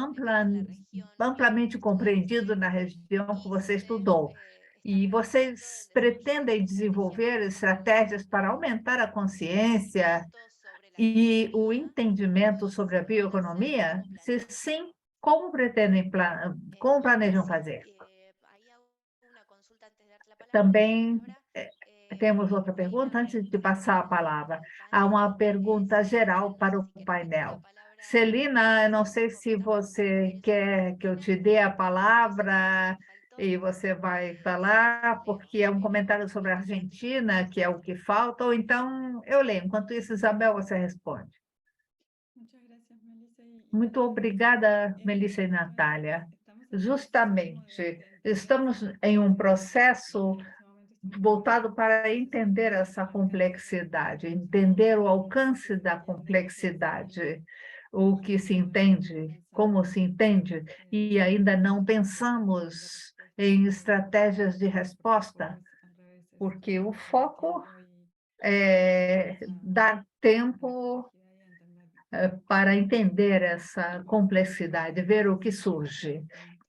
amplamente compreendido na região que você estudou. E vocês pretendem desenvolver estratégias para aumentar a consciência e o entendimento sobre a bioeconomia? Se sim, como planejam fazer? Também temos outra pergunta, antes de passar a palavra. Há uma pergunta geral para o painel. Celina, eu não sei se você quer que eu te dê a palavra e você vai falar, porque é um comentário sobre a Argentina, que é o que falta, ou então eu leio. Enquanto isso, Isabel, você responde. Muito obrigada, Melissa e Natália. Justamente, estamos em um processo voltado para entender essa complexidade, entender o alcance da complexidade, o que se entende, como se entende, e ainda não pensamos em estratégias de resposta, porque o foco é dar tempo para entender essa complexidade, ver o que surge.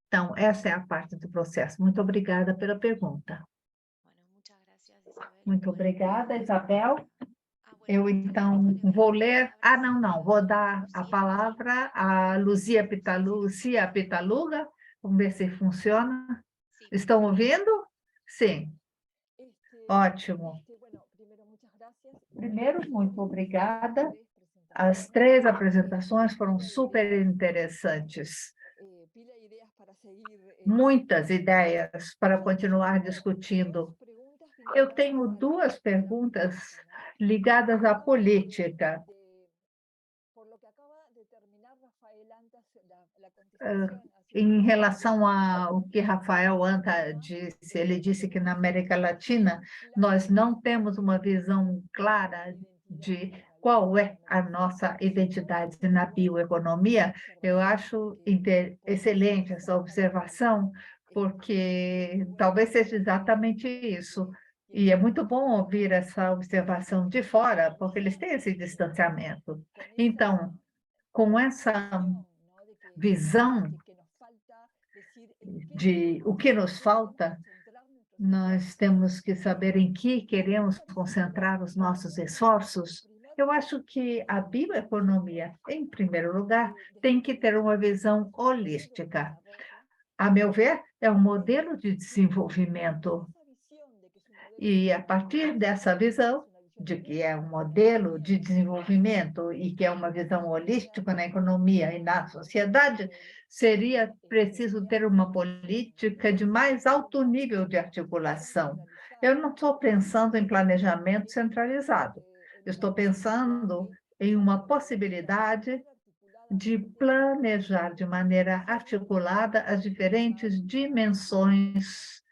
Então, essa é a parte do processo. Muito obrigada pela pergunta. Muito obrigada, Isabel. Eu, então, vou ler... não. Vou dar a palavra a Luzia Pitaluga. Vamos ver se funciona. Estão ouvindo? Sim. Ótimo. Primeiro, muito obrigada. As 3 apresentações foram super interessantes. Muitas ideias para continuar discutindo. Eu tenho 2 perguntas ligadas à política. Em relação ao que Rafael Anta disse, ele disse que na América Latina nós não temos uma visão clara de qual é a nossa identidade na bioeconomia. Eu acho excelente essa observação, porque talvez seja exatamente isso. E é muito bom ouvir essa observação de fora, porque eles têm esse distanciamento. Então, com essa visão de o que nos falta, nós temos que saber em que queremos concentrar os nossos esforços. Eu acho que a bioeconomia, em primeiro lugar, tem que ter uma visão holística. A meu ver, é um modelo de desenvolvimento. E a partir dessa visão, de que é um modelo de desenvolvimento e que é uma visão holística na economia e na sociedade, seria preciso ter uma política de mais alto nível de articulação. Eu não estou pensando em planejamento centralizado, eu estou pensando em uma possibilidade de planejar de maneira articulada as diferentes dimensões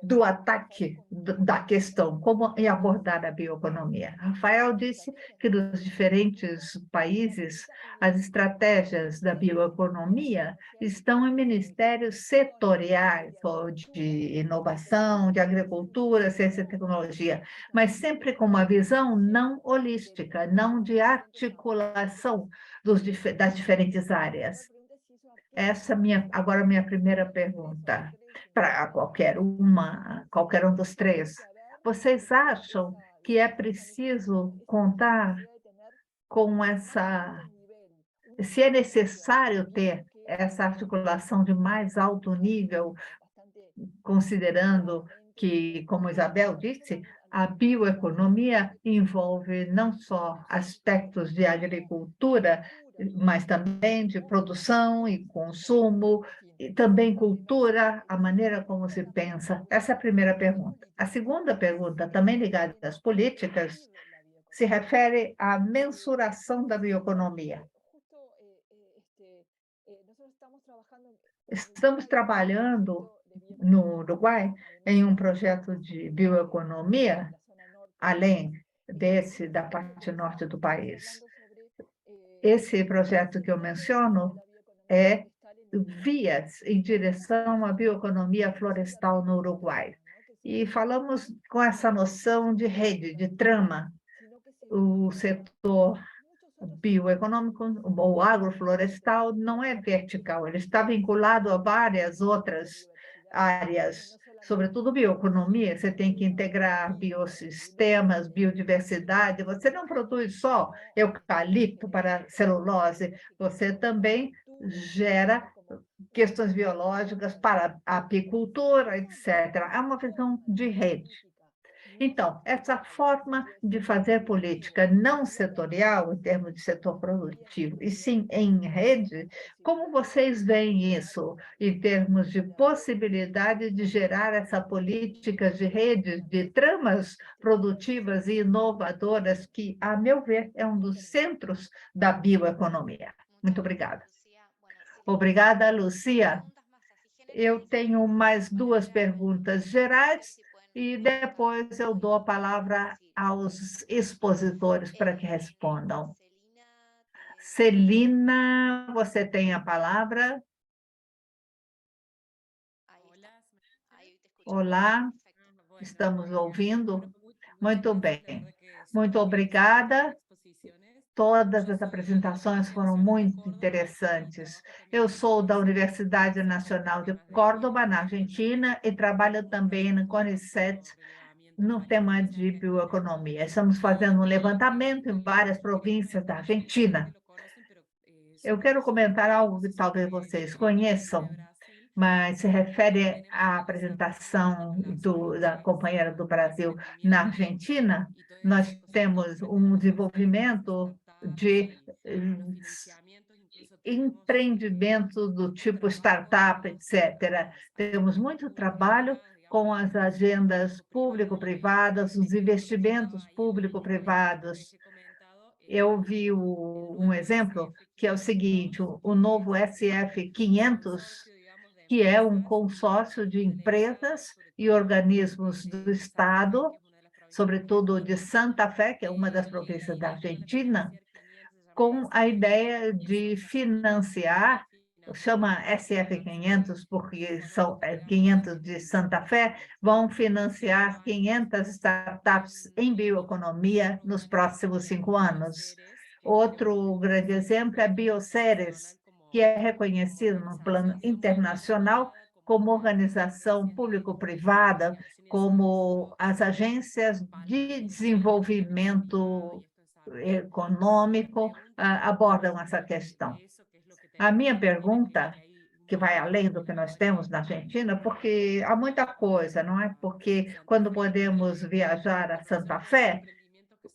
do ataque da questão, como abordar a bioeconomia. Rafael disse que nos diferentes países as estratégias da bioeconomia estão em ministérios setoriais, ou de inovação, de agricultura, ciência e tecnologia, mas sempre com uma visão não holística, não de articulação das diferentes áreas. Essa agora minha primeira pergunta para qualquer um dos três. Vocês acham que é preciso contar com se é necessário ter essa articulação de mais alto nível, considerando que, como Isabel disse, a bioeconomia envolve não só aspectos de agricultura, mas também de produção e consumo, e também cultura, a maneira como se pensa. Essa é a primeira pergunta. A segunda pergunta, também ligada às políticas, se refere à mensuração da bioeconomia. Estamos trabalhando no Uruguai em um projeto de bioeconomia, além desse da parte norte do país. Esse projeto que eu menciono é vias em direção à bioeconomia florestal no Uruguai. E falamos com essa noção de rede, de trama. O setor bioeconômico, ou agroflorestal, não é vertical, ele está vinculado a várias outras áreas, sobretudo bioeconomia. Você tem que integrar biossistemas, biodiversidade. Você não produz só eucalipto para celulose, você também gera questões biológicas para a apicultura, etc. É uma visão de rede. Então, essa forma de fazer política não setorial, em termos de setor produtivo, e sim em rede, como vocês veem isso em termos de possibilidade de gerar essa política de redes, de tramas produtivas e inovadoras, que, a meu ver, é um dos centros da bioeconomia? Muito obrigada. Obrigada, Lucia. Eu tenho mais duas perguntas gerais e depois eu dou a palavra aos expositores para que respondam. Celina, você tem a palavra. Olá, estamos ouvindo? Muito bem. Muito obrigada. Todas as apresentações foram muito interessantes. Eu sou da Universidade Nacional de Córdoba, na Argentina, e trabalho também no CONICET, no tema de bioeconomia. Estamos fazendo um levantamento em várias províncias da Argentina. Eu quero comentar algo que talvez vocês conheçam, mas se refere à apresentação da companheira do Brasil na Argentina. Nós temos um desenvolvimento de empreendimento do tipo startup, etc. Temos muito trabalho com as agendas público-privadas, os investimentos público-privados. Eu vi um exemplo que é o seguinte: o novo SF500, que é um consórcio de empresas e organismos do Estado, sobretudo de Santa Fé, que é uma das províncias da Argentina, com a ideia de financiar, chama SF500 porque são 500 de Santa Fé, vão financiar 500 startups em bioeconomia nos próximos 5 anos. Outro grande exemplo é a Bioceres, que é reconhecido no plano internacional como organização público-privada, como as agências de desenvolvimento econômico abordam essa questão. A minha pergunta, que vai além do que nós temos na Argentina, porque há muita coisa, não é? Porque quando podemos viajar a Santa Fé,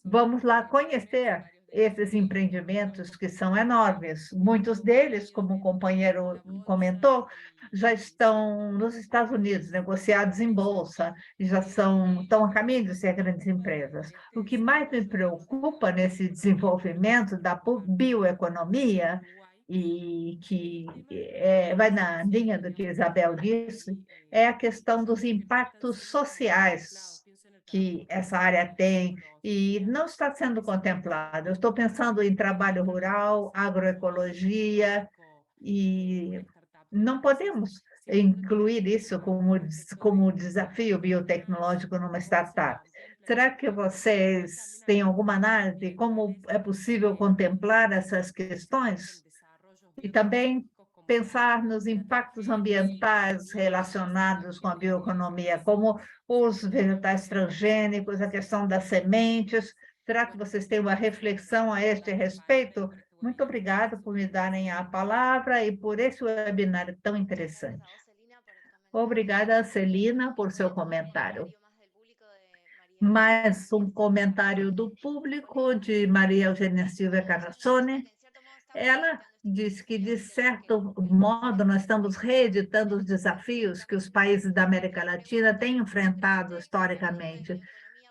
vamos lá conhecer esses empreendimentos que são enormes. Muitos deles, como o companheiro comentou, já estão nos Estados Unidos, negociados em bolsa, e já estão a caminho de ser grandes empresas. O que mais me preocupa nesse desenvolvimento da bioeconomia, e que vai na linha do que Isabel disse, é a questão dos impactos sociais que essa área tem, e não está sendo contemplado. Eu estou pensando em trabalho rural, agroecologia, e não podemos incluir isso como desafio biotecnológico numa startup. Será que vocês têm alguma análise? Como é possível contemplar essas questões? E também pensar nos impactos ambientais relacionados com a bioeconomia, como os vegetais transgênicos, a questão das sementes. Será que vocês têm uma reflexão a este respeito? Muito obrigada por me darem a palavra e por esse webinar tão interessante. Obrigada, Celina, por seu comentário. Mais um comentário do público, de Maria Eugênia Silva Carrassone. Ela diz que, de certo modo, nós estamos reeditando os desafios que os países da América Latina têm enfrentado historicamente.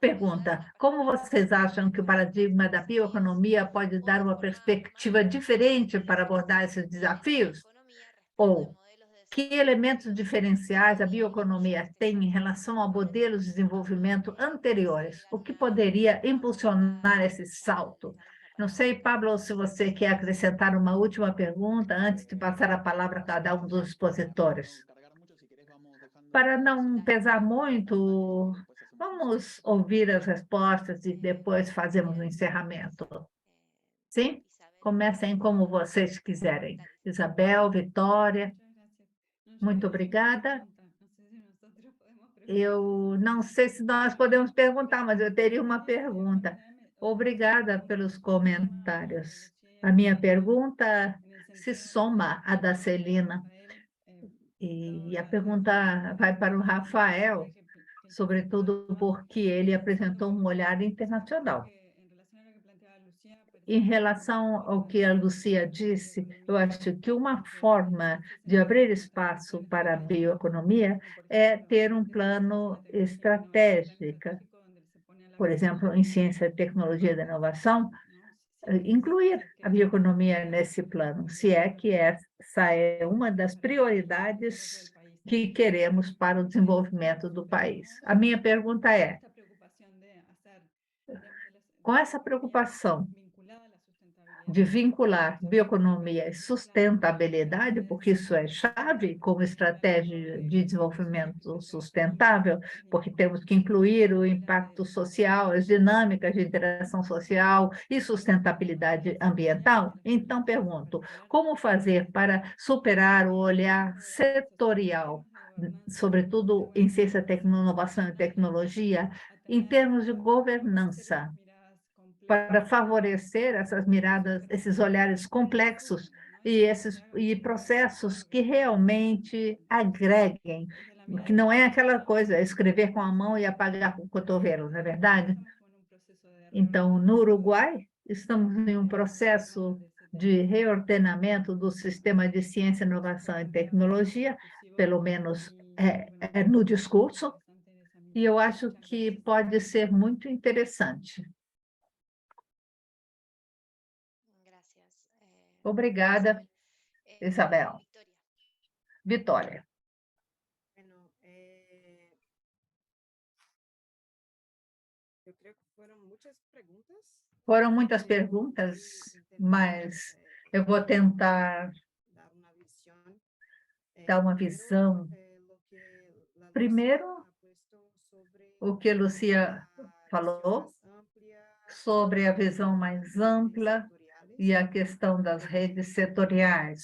Pergunta: como vocês acham que o paradigma da bioeconomia pode dar uma perspectiva diferente para abordar esses desafios? Ou que elementos diferenciais a bioeconomia tem em relação a modelos de desenvolvimento anteriores? O que poderia impulsionar esse salto? Não sei, Pablo, se você quer acrescentar uma última pergunta antes de passar a palavra a cada um dos expositores. Para não pesar muito, vamos ouvir as respostas e depois fazemos o encerramento. Sim? Comecem como vocês quiserem. Isabel, Vitória. Muito obrigada. Eu não sei se nós podemos perguntar, mas eu teria uma pergunta. Obrigada pelos comentários. A minha pergunta se soma à da Celina. E a pergunta vai para o Rafael, sobretudo porque ele apresentou um olhar internacional. Em relação ao que a Lucia disse, eu acho que uma forma de abrir espaço para a bioeconomia é ter um plano estratégico. Por exemplo, em ciência, tecnologia e inovação, incluir a bioeconomia nesse plano, se é que essa é uma das prioridades que queremos para o desenvolvimento do país. A minha pergunta é, com essa preocupação de vincular bioeconomia e sustentabilidade, porque isso é chave como estratégia de desenvolvimento sustentável, porque temos que incluir o impacto social, as dinâmicas de interação social e sustentabilidade ambiental. Então, pergunto, como fazer para superar o olhar setorial, sobretudo em ciência, inovação e tecnologia, em termos de governança, para favorecer essas miradas, esses olhares complexos e processos que realmente agreguem, que não é aquela coisa, escrever com a mão e apagar com o cotovelo, não é verdade? Então, no Uruguai, estamos em um processo de reordenamento do sistema de ciência, inovação e tecnologia, pelo menos no discurso, e eu acho que pode ser muito interessante. Obrigada, Isabel. Vitória. Foram muitas perguntas, mas eu vou tentar dar uma visão. Primeiro, o que a Lucia falou sobre a visão mais ampla e a questão das redes setoriais.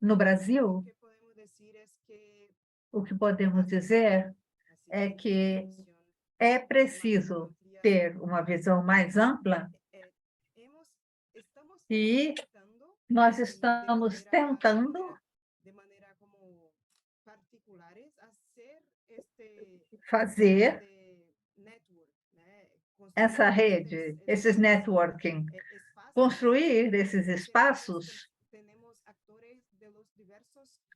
No Brasil, o que podemos dizer é que é preciso ter uma visão mais ampla e nós estamos tentando fazer essa rede, esses networking, construir esses espaços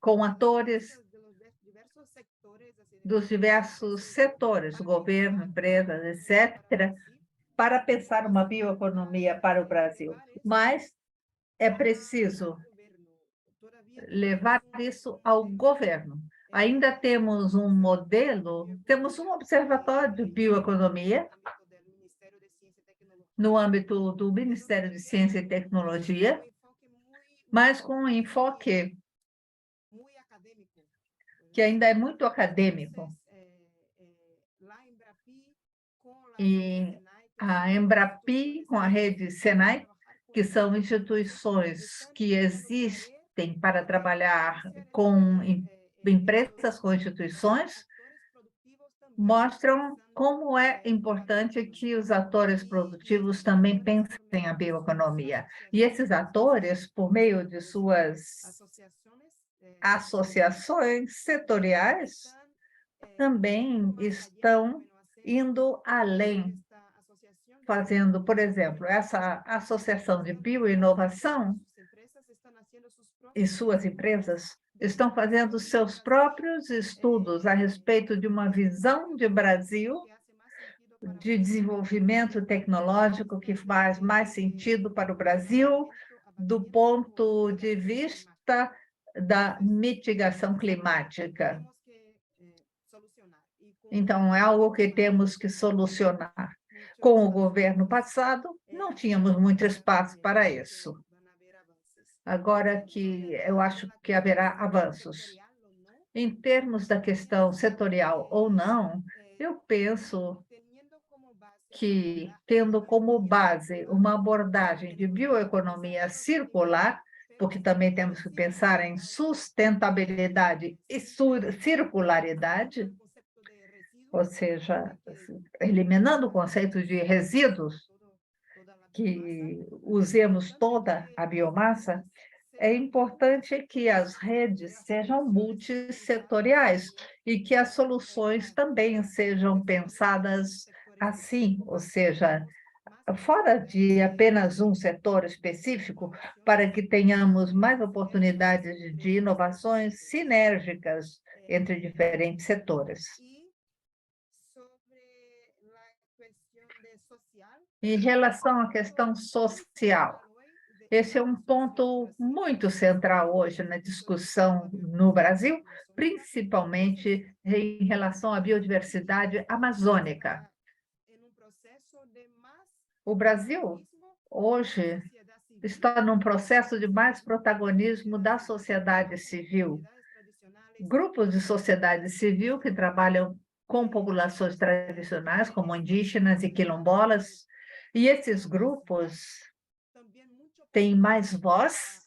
com atores dos diversos setores, governo, empresas, etc., para pensar uma bioeconomia para o Brasil. Mas é preciso levar isso ao governo. Ainda temos um modelo, temos um observatório de bioeconomia no âmbito do Ministério de Ciência e Tecnologia, mas com um enfoque que ainda é muito acadêmico. E a Embrapi, com a rede Senai, que são instituições que existem para trabalhar com empresas, com instituições, mostram como é importante que os atores produtivos também pensem a bioeconomia. E esses atores, por meio de suas associações setoriais, também estão indo além, fazendo, por exemplo, essa associação de bioinovação e suas empresas estão fazendo seus próprios estudos a respeito de uma visão de Brasil de desenvolvimento tecnológico que faz mais sentido para o Brasil do ponto de vista da mitigação climática. Então, é algo que temos que solucionar. Com o governo passado, não tínhamos muito espaço para isso. Agora que eu acho que haverá avanços. Em termos da questão setorial ou não, eu penso que, tendo como base uma abordagem de bioeconomia circular, porque também temos que pensar em sustentabilidade e circularidade, ou seja, eliminando o conceito de resíduos, que usemos toda a biomassa, é importante que as redes sejam multissetoriais e que as soluções também sejam pensadas assim, ou seja, fora de apenas um setor específico, para que tenhamos mais oportunidades de inovações sinérgicas entre diferentes setores. Em relação à questão social, esse é um ponto muito central hoje na discussão no Brasil, principalmente em relação à biodiversidade amazônica. O Brasil, hoje, está num processo de mais protagonismo da sociedade civil. Grupos de sociedade civil que trabalham com populações tradicionais, como indígenas e quilombolas, e esses grupos têm mais voz,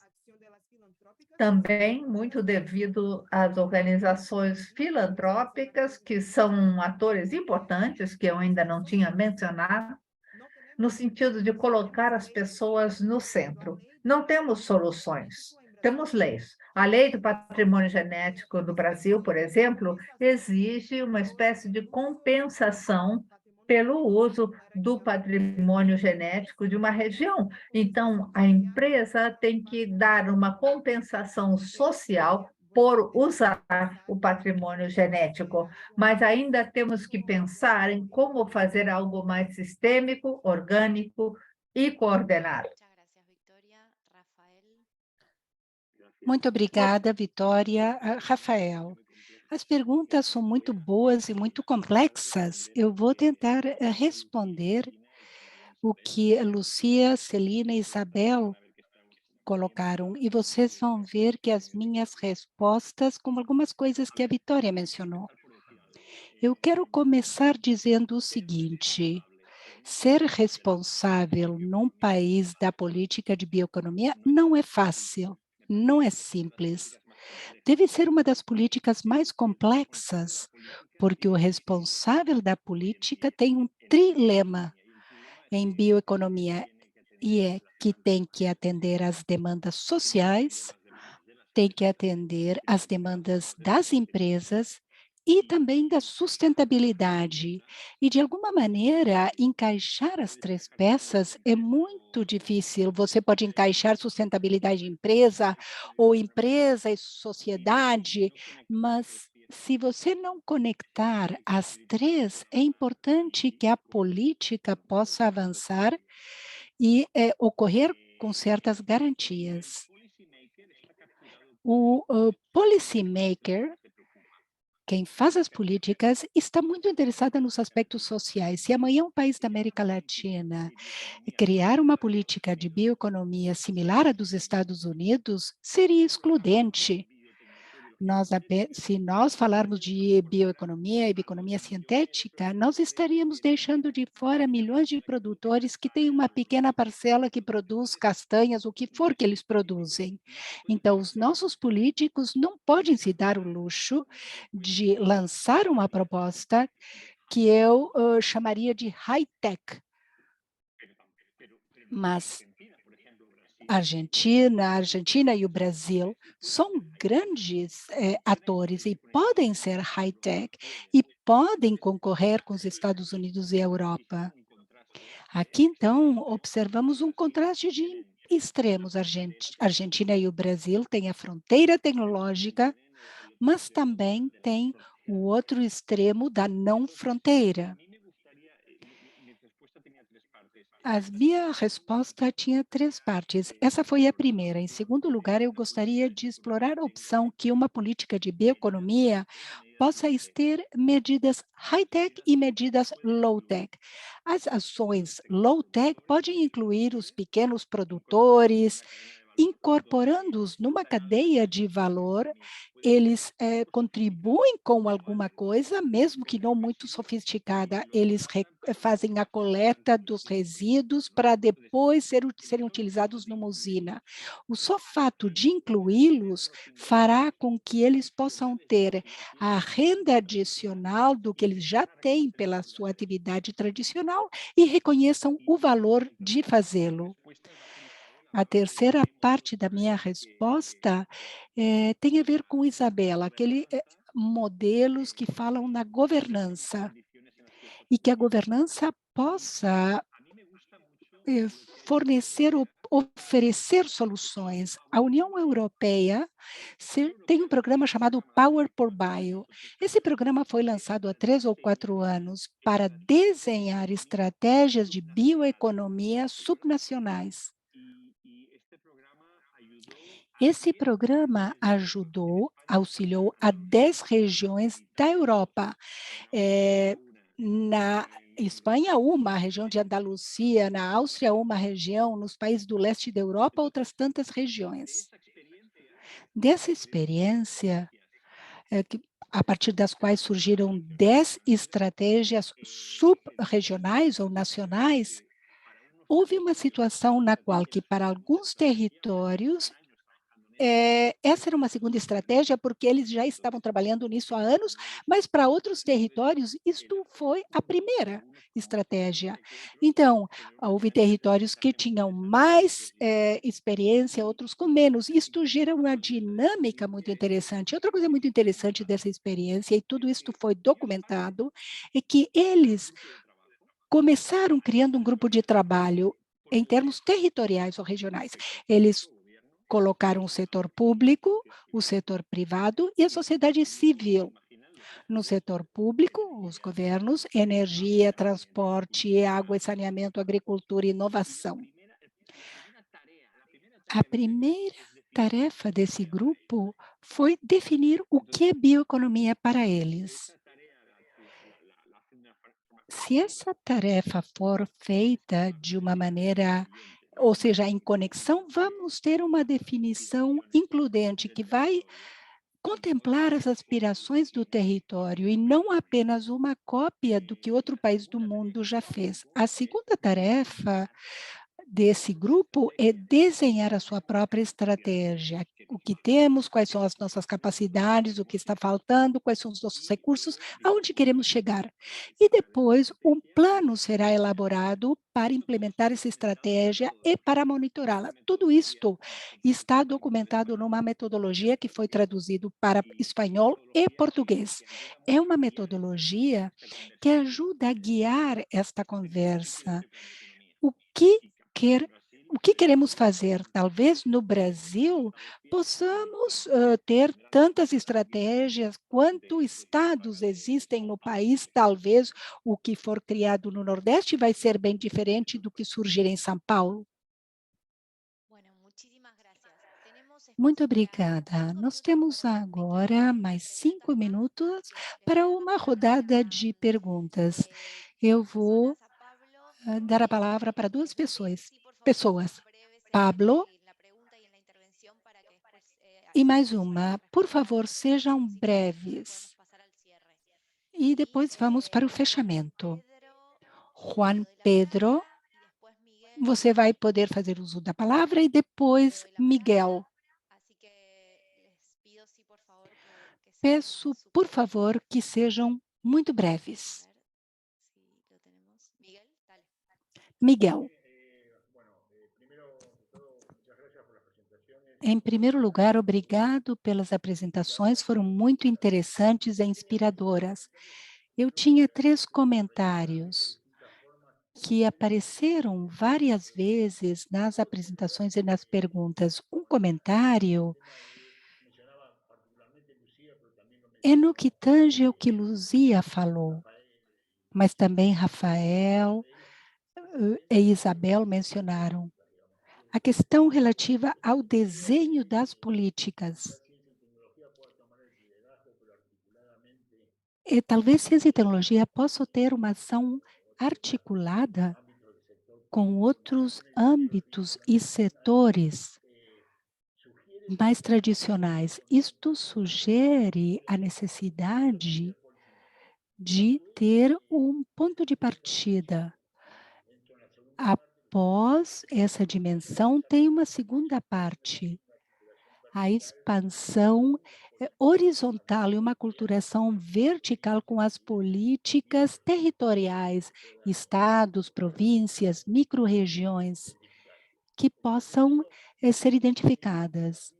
também muito devido às organizações filantrópicas, que são atores importantes, que eu ainda não tinha mencionado, no sentido de colocar as pessoas no centro. Não temos soluções, temos leis. A Lei do Patrimônio Genético do Brasil, por exemplo, exige uma espécie de compensação pelo uso do patrimônio genético de uma região. Então, a empresa tem que dar uma compensação social por usar o patrimônio genético, mas ainda temos que pensar em como fazer algo mais sistêmico, orgânico e coordenado. Muito obrigada, Vitória. Rafael, as perguntas são muito boas e muito complexas. Eu vou tentar responder o que Lucia, Celina e Isabel colocaram, e vocês vão ver que as minhas respostas, como algumas coisas que a Vitória mencionou. Eu quero começar dizendo o seguinte: ser responsável num país da política de bioeconomia não é fácil, não é simples. Deve ser uma das políticas mais complexas, porque o responsável da política tem um trilema em bioeconomia, e é que tem que atender às demandas sociais, tem que atender às demandas das empresas e também da sustentabilidade. E, de alguma maneira, encaixar as três peças é muito difícil. Você pode encaixar sustentabilidade em empresa, ou empresa e sociedade, mas se você não conectar as três, é importante que a política possa avançar e ocorrer com certas garantias. O policy maker, quem faz as políticas, está muito interessada nos aspectos sociais. Se amanhã um país da América Latina criar uma política de bioeconomia similar à dos Estados Unidos, seria excludente. Se nós falarmos de bioeconomia e bioeconomia sintética, nós estaríamos deixando de fora milhões de produtores que têm uma pequena parcela que produz castanhas, o que for que eles produzem. Então, os nossos políticos não podem se dar o luxo de lançar uma proposta que eu chamaria de high-tech. Mas a Argentina e o Brasil são grandes atores e podem ser high-tech e podem concorrer com os Estados Unidos e a Europa. Aqui, então, observamos um contraste de extremos. A Argentina e o Brasil têm a fronteira tecnológica, mas também tem o outro extremo da não fronteira. A minha resposta tinha três partes. Essa foi a primeira. Em segundo lugar, eu gostaria de explorar a opção que uma política de bioeconomia possa ter medidas high-tech e medidas low-tech. As ações low-tech podem incluir os pequenos produtores, incorporando-os numa cadeia de valor, eles contribuem com alguma coisa, mesmo que não muito sofisticada, eles fazem a coleta dos resíduos para depois serem utilizados numa usina. O só fato de incluí-los fará com que eles possam ter a renda adicional do que eles já têm pela sua atividade tradicional e reconheçam o valor de fazê-lo. A terceira parte da minha resposta tem a ver com Isabela, modelos que falam na governança e que a governança possa fornecer ou oferecer soluções. A União Europeia tem um programa chamado Power por Bio. Esse programa foi lançado há 3 ou 4 anos para desenhar estratégias de bioeconomia subnacionais. Esse programa auxiliou a 10 regiões da Europa. Na Espanha, uma região de Andaluzia, na Áustria, uma região, nos países do leste da Europa, outras tantas regiões. Dessa experiência, a partir das quais surgiram 10 estratégias sub-regionais ou nacionais, houve uma situação na qual que para alguns territórios essa era uma segunda estratégia, porque eles já estavam trabalhando nisso há anos, mas para outros territórios, isto foi a primeira estratégia. Então, houve territórios que tinham mais experiência, outros com menos. Isto gera uma dinâmica muito interessante. Outra coisa muito interessante dessa experiência, e tudo isso foi documentado, é que eles começaram criando um grupo de trabalho em termos territoriais ou regionais. Eles colocaram o setor público, o setor privado e a sociedade civil. No setor público, os governos, energia, transporte, água e saneamento, agricultura e inovação. A primeira tarefa desse grupo foi definir o que é bioeconomia para eles. Se essa tarefa for feita de uma maneira, ou seja, em conexão, vamos ter uma definição includente que vai contemplar as aspirações do território e não apenas uma cópia do que outro país do mundo já fez. A segunda tarefa desse grupo é desenhar a sua própria estratégia. O que temos, quais são as nossas capacidades, o que está faltando, quais são os nossos recursos, aonde queremos chegar. E depois, um plano será elaborado para implementar essa estratégia e para monitorá-la. Tudo isto está documentado numa metodologia que foi traduzido para espanhol e português. É uma metodologia que ajuda a guiar esta conversa. O que queremos fazer? Talvez no Brasil possamos ter tantas estratégias quanto estados existem no país. Talvez o que for criado no Nordeste vai ser bem diferente do que surgir em São Paulo. Muito obrigada. Nós temos agora mais 5 minutos para uma rodada de perguntas. Eu vou dar a palavra para 2 pessoas. Pablo e mais uma. Por favor, sejam breves. E depois vamos para o fechamento. Juan Pedro, você vai poder fazer uso da palavra e depois Miguel. Peço, por favor, que sejam muito breves. Miguel. Em primeiro lugar, obrigado pelas apresentações, foram muito interessantes e inspiradoras. Eu tinha 3 comentários que apareceram várias vezes nas apresentações e nas perguntas. Um comentário é no que tange ao que Luzia falou, mas também Rafael e Isabel mencionaram. A questão relativa ao desenho das políticas. E talvez ciência e tecnologia possam ter uma ação articulada com outros âmbitos e setores mais tradicionais. Isto sugere a necessidade de ter um ponto de partida. Após essa dimensão, tem uma segunda parte, a expansão horizontal e uma culturação vertical com as políticas territoriais, estados, províncias, micro-regiões, que possam ser identificadas.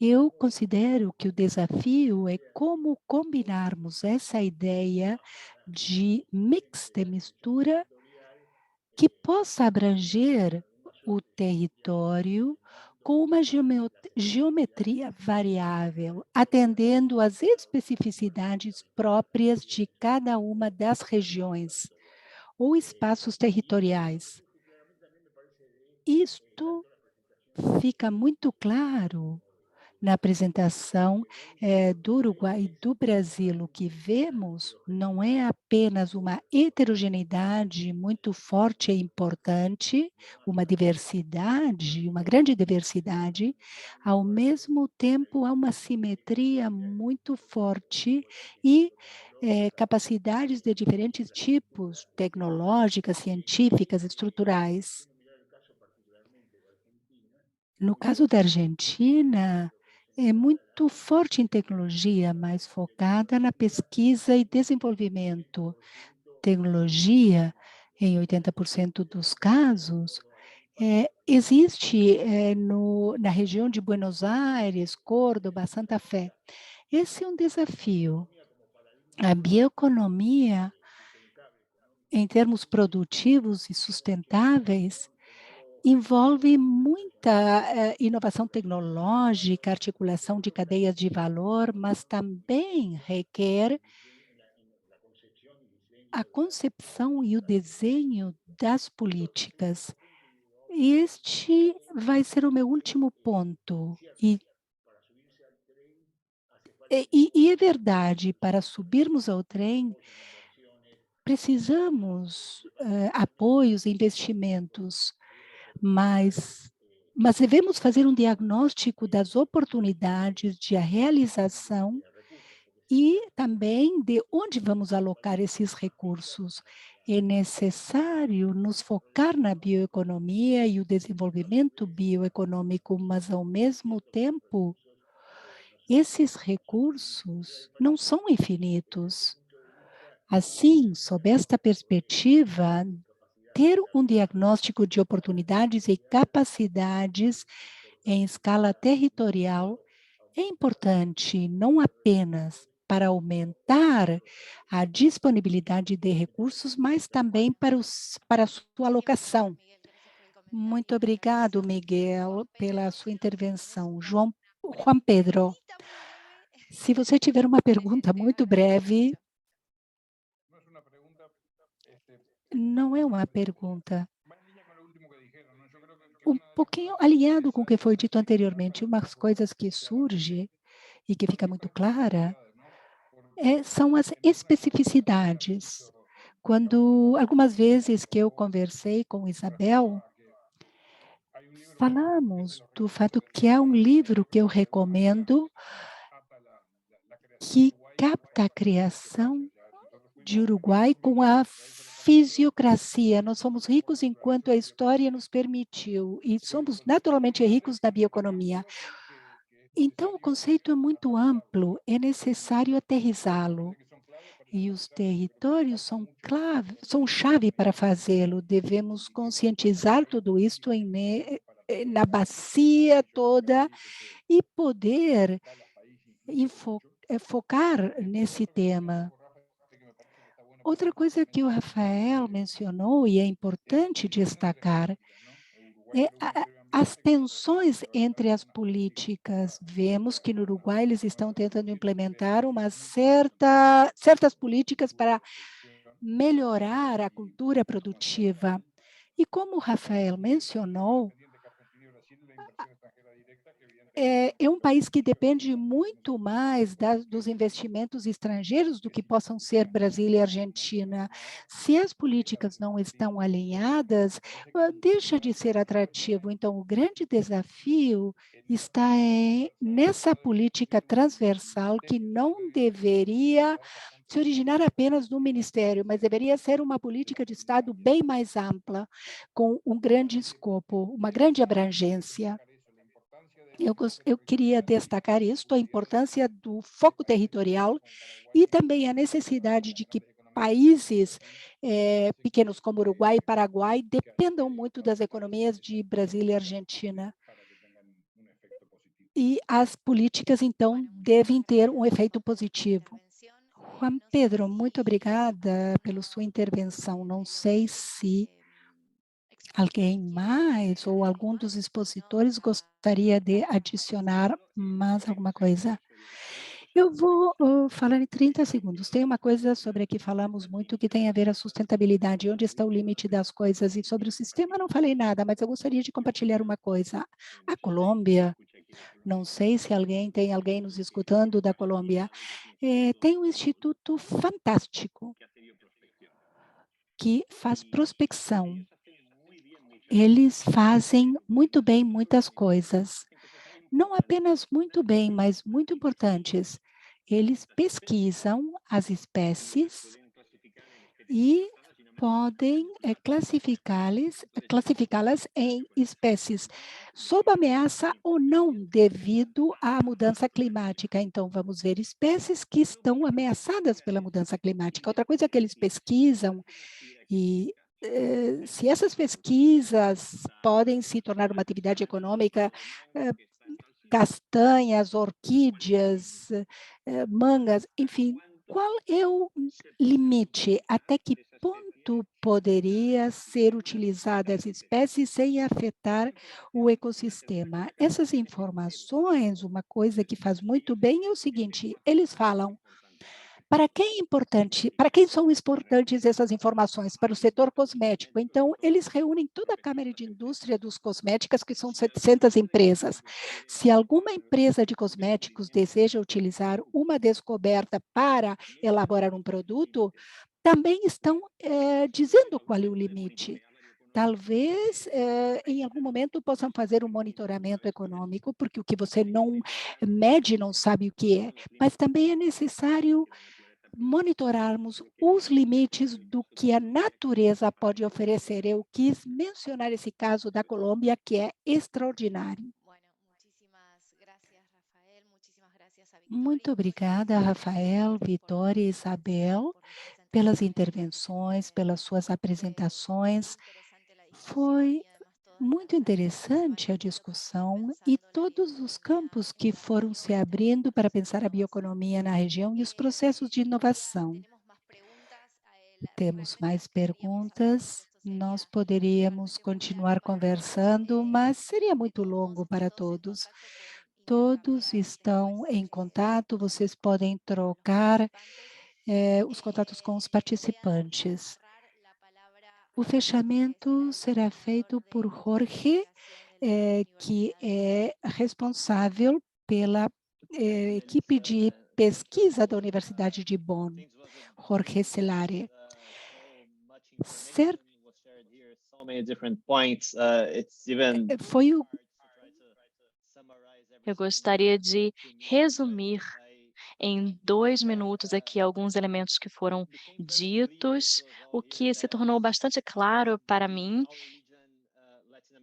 Eu considero que o desafio é como combinarmos essa ideia de mix, de mistura, que possa abranger o território com uma geometria variável, atendendo às especificidades próprias de cada uma das regiões ou espaços territoriais. Isto fica muito claro na apresentação do Uruguai e do Brasil. O que vemos não é apenas uma heterogeneidade muito forte e importante, uma diversidade, uma grande diversidade, ao mesmo tempo há uma simetria muito forte e capacidades de diferentes tipos, tecnológicas, científicas, estruturais. No caso da Argentina, é muito forte em tecnologia, mas focada na pesquisa e desenvolvimento. Tecnologia, em 80% dos casos, existe na região de Buenos Aires, Córdoba, Santa Fé. Esse é um desafio. A bioeconomia, em termos produtivos e sustentáveis, envolve muita inovação tecnológica, articulação de cadeias de valor, mas também requer a concepção e o desenho das políticas. E este vai ser o meu último ponto. E é verdade, para subirmos ao trem, precisamos apoios, investimentos, mas devemos fazer um diagnóstico das oportunidades de a realização e também de onde vamos alocar esses recursos. É necessário nos focar na bioeconomia e o desenvolvimento bioeconômico, mas, ao mesmo tempo, esses recursos não são infinitos. Assim, sob esta perspectiva, ter um diagnóstico de oportunidades e capacidades em escala territorial é importante não apenas para aumentar a disponibilidade de recursos, mas também para a sua alocação. Muito obrigado, Miguel, pela sua intervenção. Juan Pedro, se você tiver uma pergunta muito breve. Não é uma pergunta. Um pouquinho alinhado com o que foi dito anteriormente, umas coisas que surgem e que fica muito clara são as especificidades. Quando, algumas vezes que eu conversei com Isabel, falamos do fato que há um livro que eu recomendo que capta a criação de Uruguai com a fisiocracia. Nós somos ricos enquanto a história nos permitiu e somos naturalmente ricos na bioeconomia. Então, o conceito é muito amplo, é necessário aterrizá-lo. E os territórios são chave para fazê-lo. Devemos conscientizar tudo isto na bacia toda e poder focar nesse tema. Outra coisa que o Rafael mencionou, e é importante destacar, é as tensões entre as políticas. Vemos que no Uruguai eles estão tentando implementar certas políticas para melhorar a cultura produtiva. E como o Rafael mencionou, é um país que depende muito mais dos investimentos estrangeiros do que possam ser Brasil e Argentina. Se as políticas não estão alinhadas, deixa de ser atrativo. Então, o grande desafio está nessa política transversal que não deveria se originar apenas do Ministério, mas deveria ser uma política de Estado bem mais ampla, com um grande escopo, uma grande abrangência. Eu queria destacar isso, a importância do foco territorial e também a necessidade de que países pequenos como Uruguai e Paraguai dependam muito das economias de Brasil e Argentina. E as políticas, então, devem ter um efeito positivo. Juan Pedro, muito obrigada pela sua intervenção. Não sei se alguém mais ou algum dos expositores gostaria de adicionar mais alguma coisa? Eu vou falar em 30 segundos. Tem uma coisa sobre a que falamos muito que tem a ver a sustentabilidade, onde está o limite das coisas. E sobre o sistema não falei nada, mas eu gostaria de compartilhar uma coisa. A Colômbia, não sei se tem alguém nos escutando da Colômbia, tem um instituto fantástico que faz prospecção. Eles fazem muito bem muitas coisas. Não apenas muito bem, mas muito importantes. Eles pesquisam as espécies e podem classificá-las em espécies sob ameaça ou não devido à mudança climática. Então, vamos ver espécies que estão ameaçadas pela mudança climática. Outra coisa que eles pesquisam e se essas pesquisas podem se tornar uma atividade econômica, castanhas, orquídeas, mangas, enfim, qual é o limite? Até que ponto poderia ser utilizada essa espécie sem afetar o ecossistema? Essas informações, uma coisa que faz muito bem é o seguinte, eles falam, para quem são importantes essas informações? Para o setor cosmético. Então, eles reúnem toda a Câmara de Indústria dos Cosméticos, que são 700 empresas. Se alguma empresa de cosméticos deseja utilizar uma descoberta para elaborar um produto, também estão dizendo qual é o limite. Talvez, em algum momento, possam fazer um monitoramento econômico, porque o que você não mede, não sabe o que é. Mas também é necessário monitorarmos os limites do que a natureza pode oferecer. Eu quis mencionar esse caso da Colômbia, que é extraordinário. Muito obrigada, Rafael, Vitória e Isabel, pelas intervenções, pelas suas apresentações. Foi muito interessante a discussão e todos os campos que foram se abrindo para pensar a bioeconomia na região e os processos de inovação. Temos mais perguntas, nós poderíamos continuar conversando, mas seria muito longo para todos. Todos estão em contato, vocês podem trocar os contatos com os participantes. O fechamento será feito por Jorge, que é responsável pela equipe de pesquisa da Universidade de Bonn, Jorge Celare. Foi o Eu gostaria de resumir em 2 minutos aqui alguns elementos que foram ditos. O que se tornou bastante claro para mim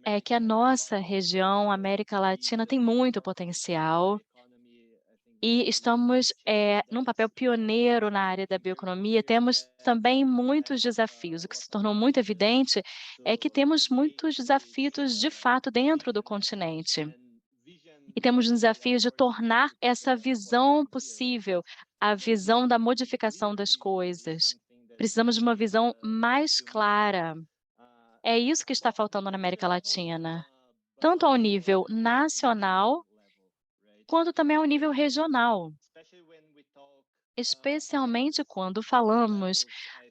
é que a nossa região, América Latina, tem muito potencial e estamos num papel pioneiro na área da bioeconomia. Temos também muitos desafios. O que se tornou muito evidente é que temos muitos desafios de fato dentro do continente. E temos desafios de tornar essa visão possível, a visão da modificação das coisas. Precisamos de uma visão mais clara. É isso que está faltando na América Latina, tanto ao nível nacional, quanto também ao nível regional. Especialmente quando falamos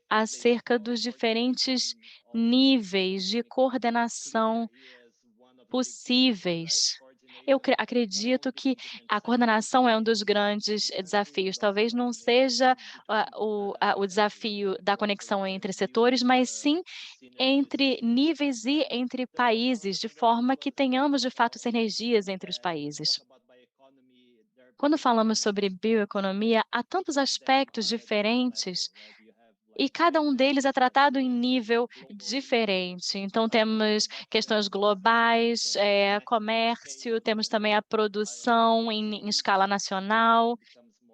acerca dos diferentes níveis de coordenação possíveis. Eu acredito que a coordenação é um dos grandes desafios. Talvez não seja o desafio da conexão entre setores, mas sim entre níveis e entre países, de forma que tenhamos, de fato, sinergias entre os países. Quando falamos sobre bioeconomia, há tantos aspectos diferentes e cada um deles é tratado em nível diferente. Então, temos questões globais, comércio, temos também a produção em escala nacional,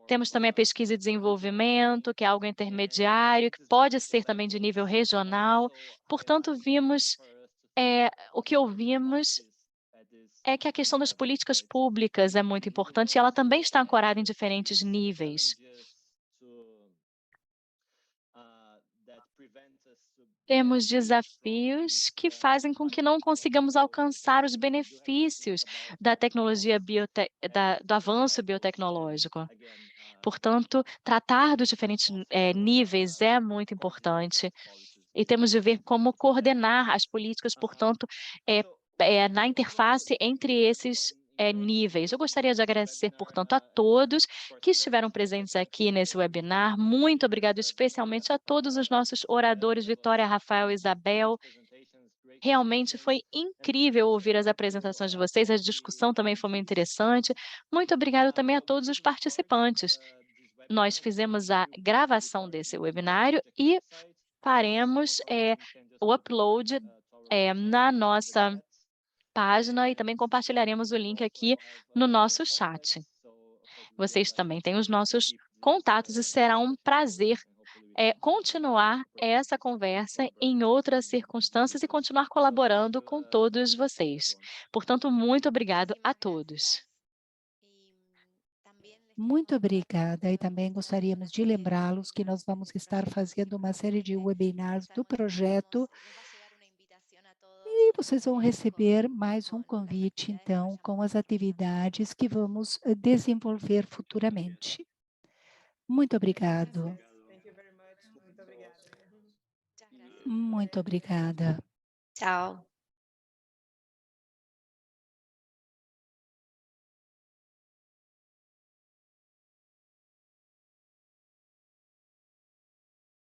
temos também a pesquisa e desenvolvimento, que é algo intermediário, que pode ser também de nível regional. Portanto, o que ouvimos é que a questão das políticas públicas é muito importante e ela também está ancorada em diferentes níveis. Temos desafios que fazem com que não consigamos alcançar os benefícios da tecnologia do avanço biotecnológico. Portanto, tratar dos diferentes níveis é muito importante e temos de ver como coordenar as políticas, portanto, na interface entre esses níveis. Eu gostaria de agradecer, portanto, a todos que estiveram presentes aqui nesse webinar. Muito obrigado especialmente a todos os nossos oradores, Vitória, Rafael, Isabel. Realmente foi incrível ouvir as apresentações de vocês, a discussão também foi muito interessante. Muito obrigado também a todos os participantes. Nós fizemos a gravação desse webinário e faremos o upload na nossa página e também compartilharemos o link aqui no nosso chat. Vocês também têm os nossos contatos e será um prazer continuar essa conversa em outras circunstâncias e continuar colaborando com todos vocês. Portanto, muito obrigado a todos. Muito obrigada, e também gostaríamos de lembrá-los que nós vamos estar fazendo uma série de webinars do projeto e vocês vão receber mais um convite, então, com as atividades que vamos desenvolver futuramente. Muito obrigado. Muito obrigada. Muito obrigada. Tchau.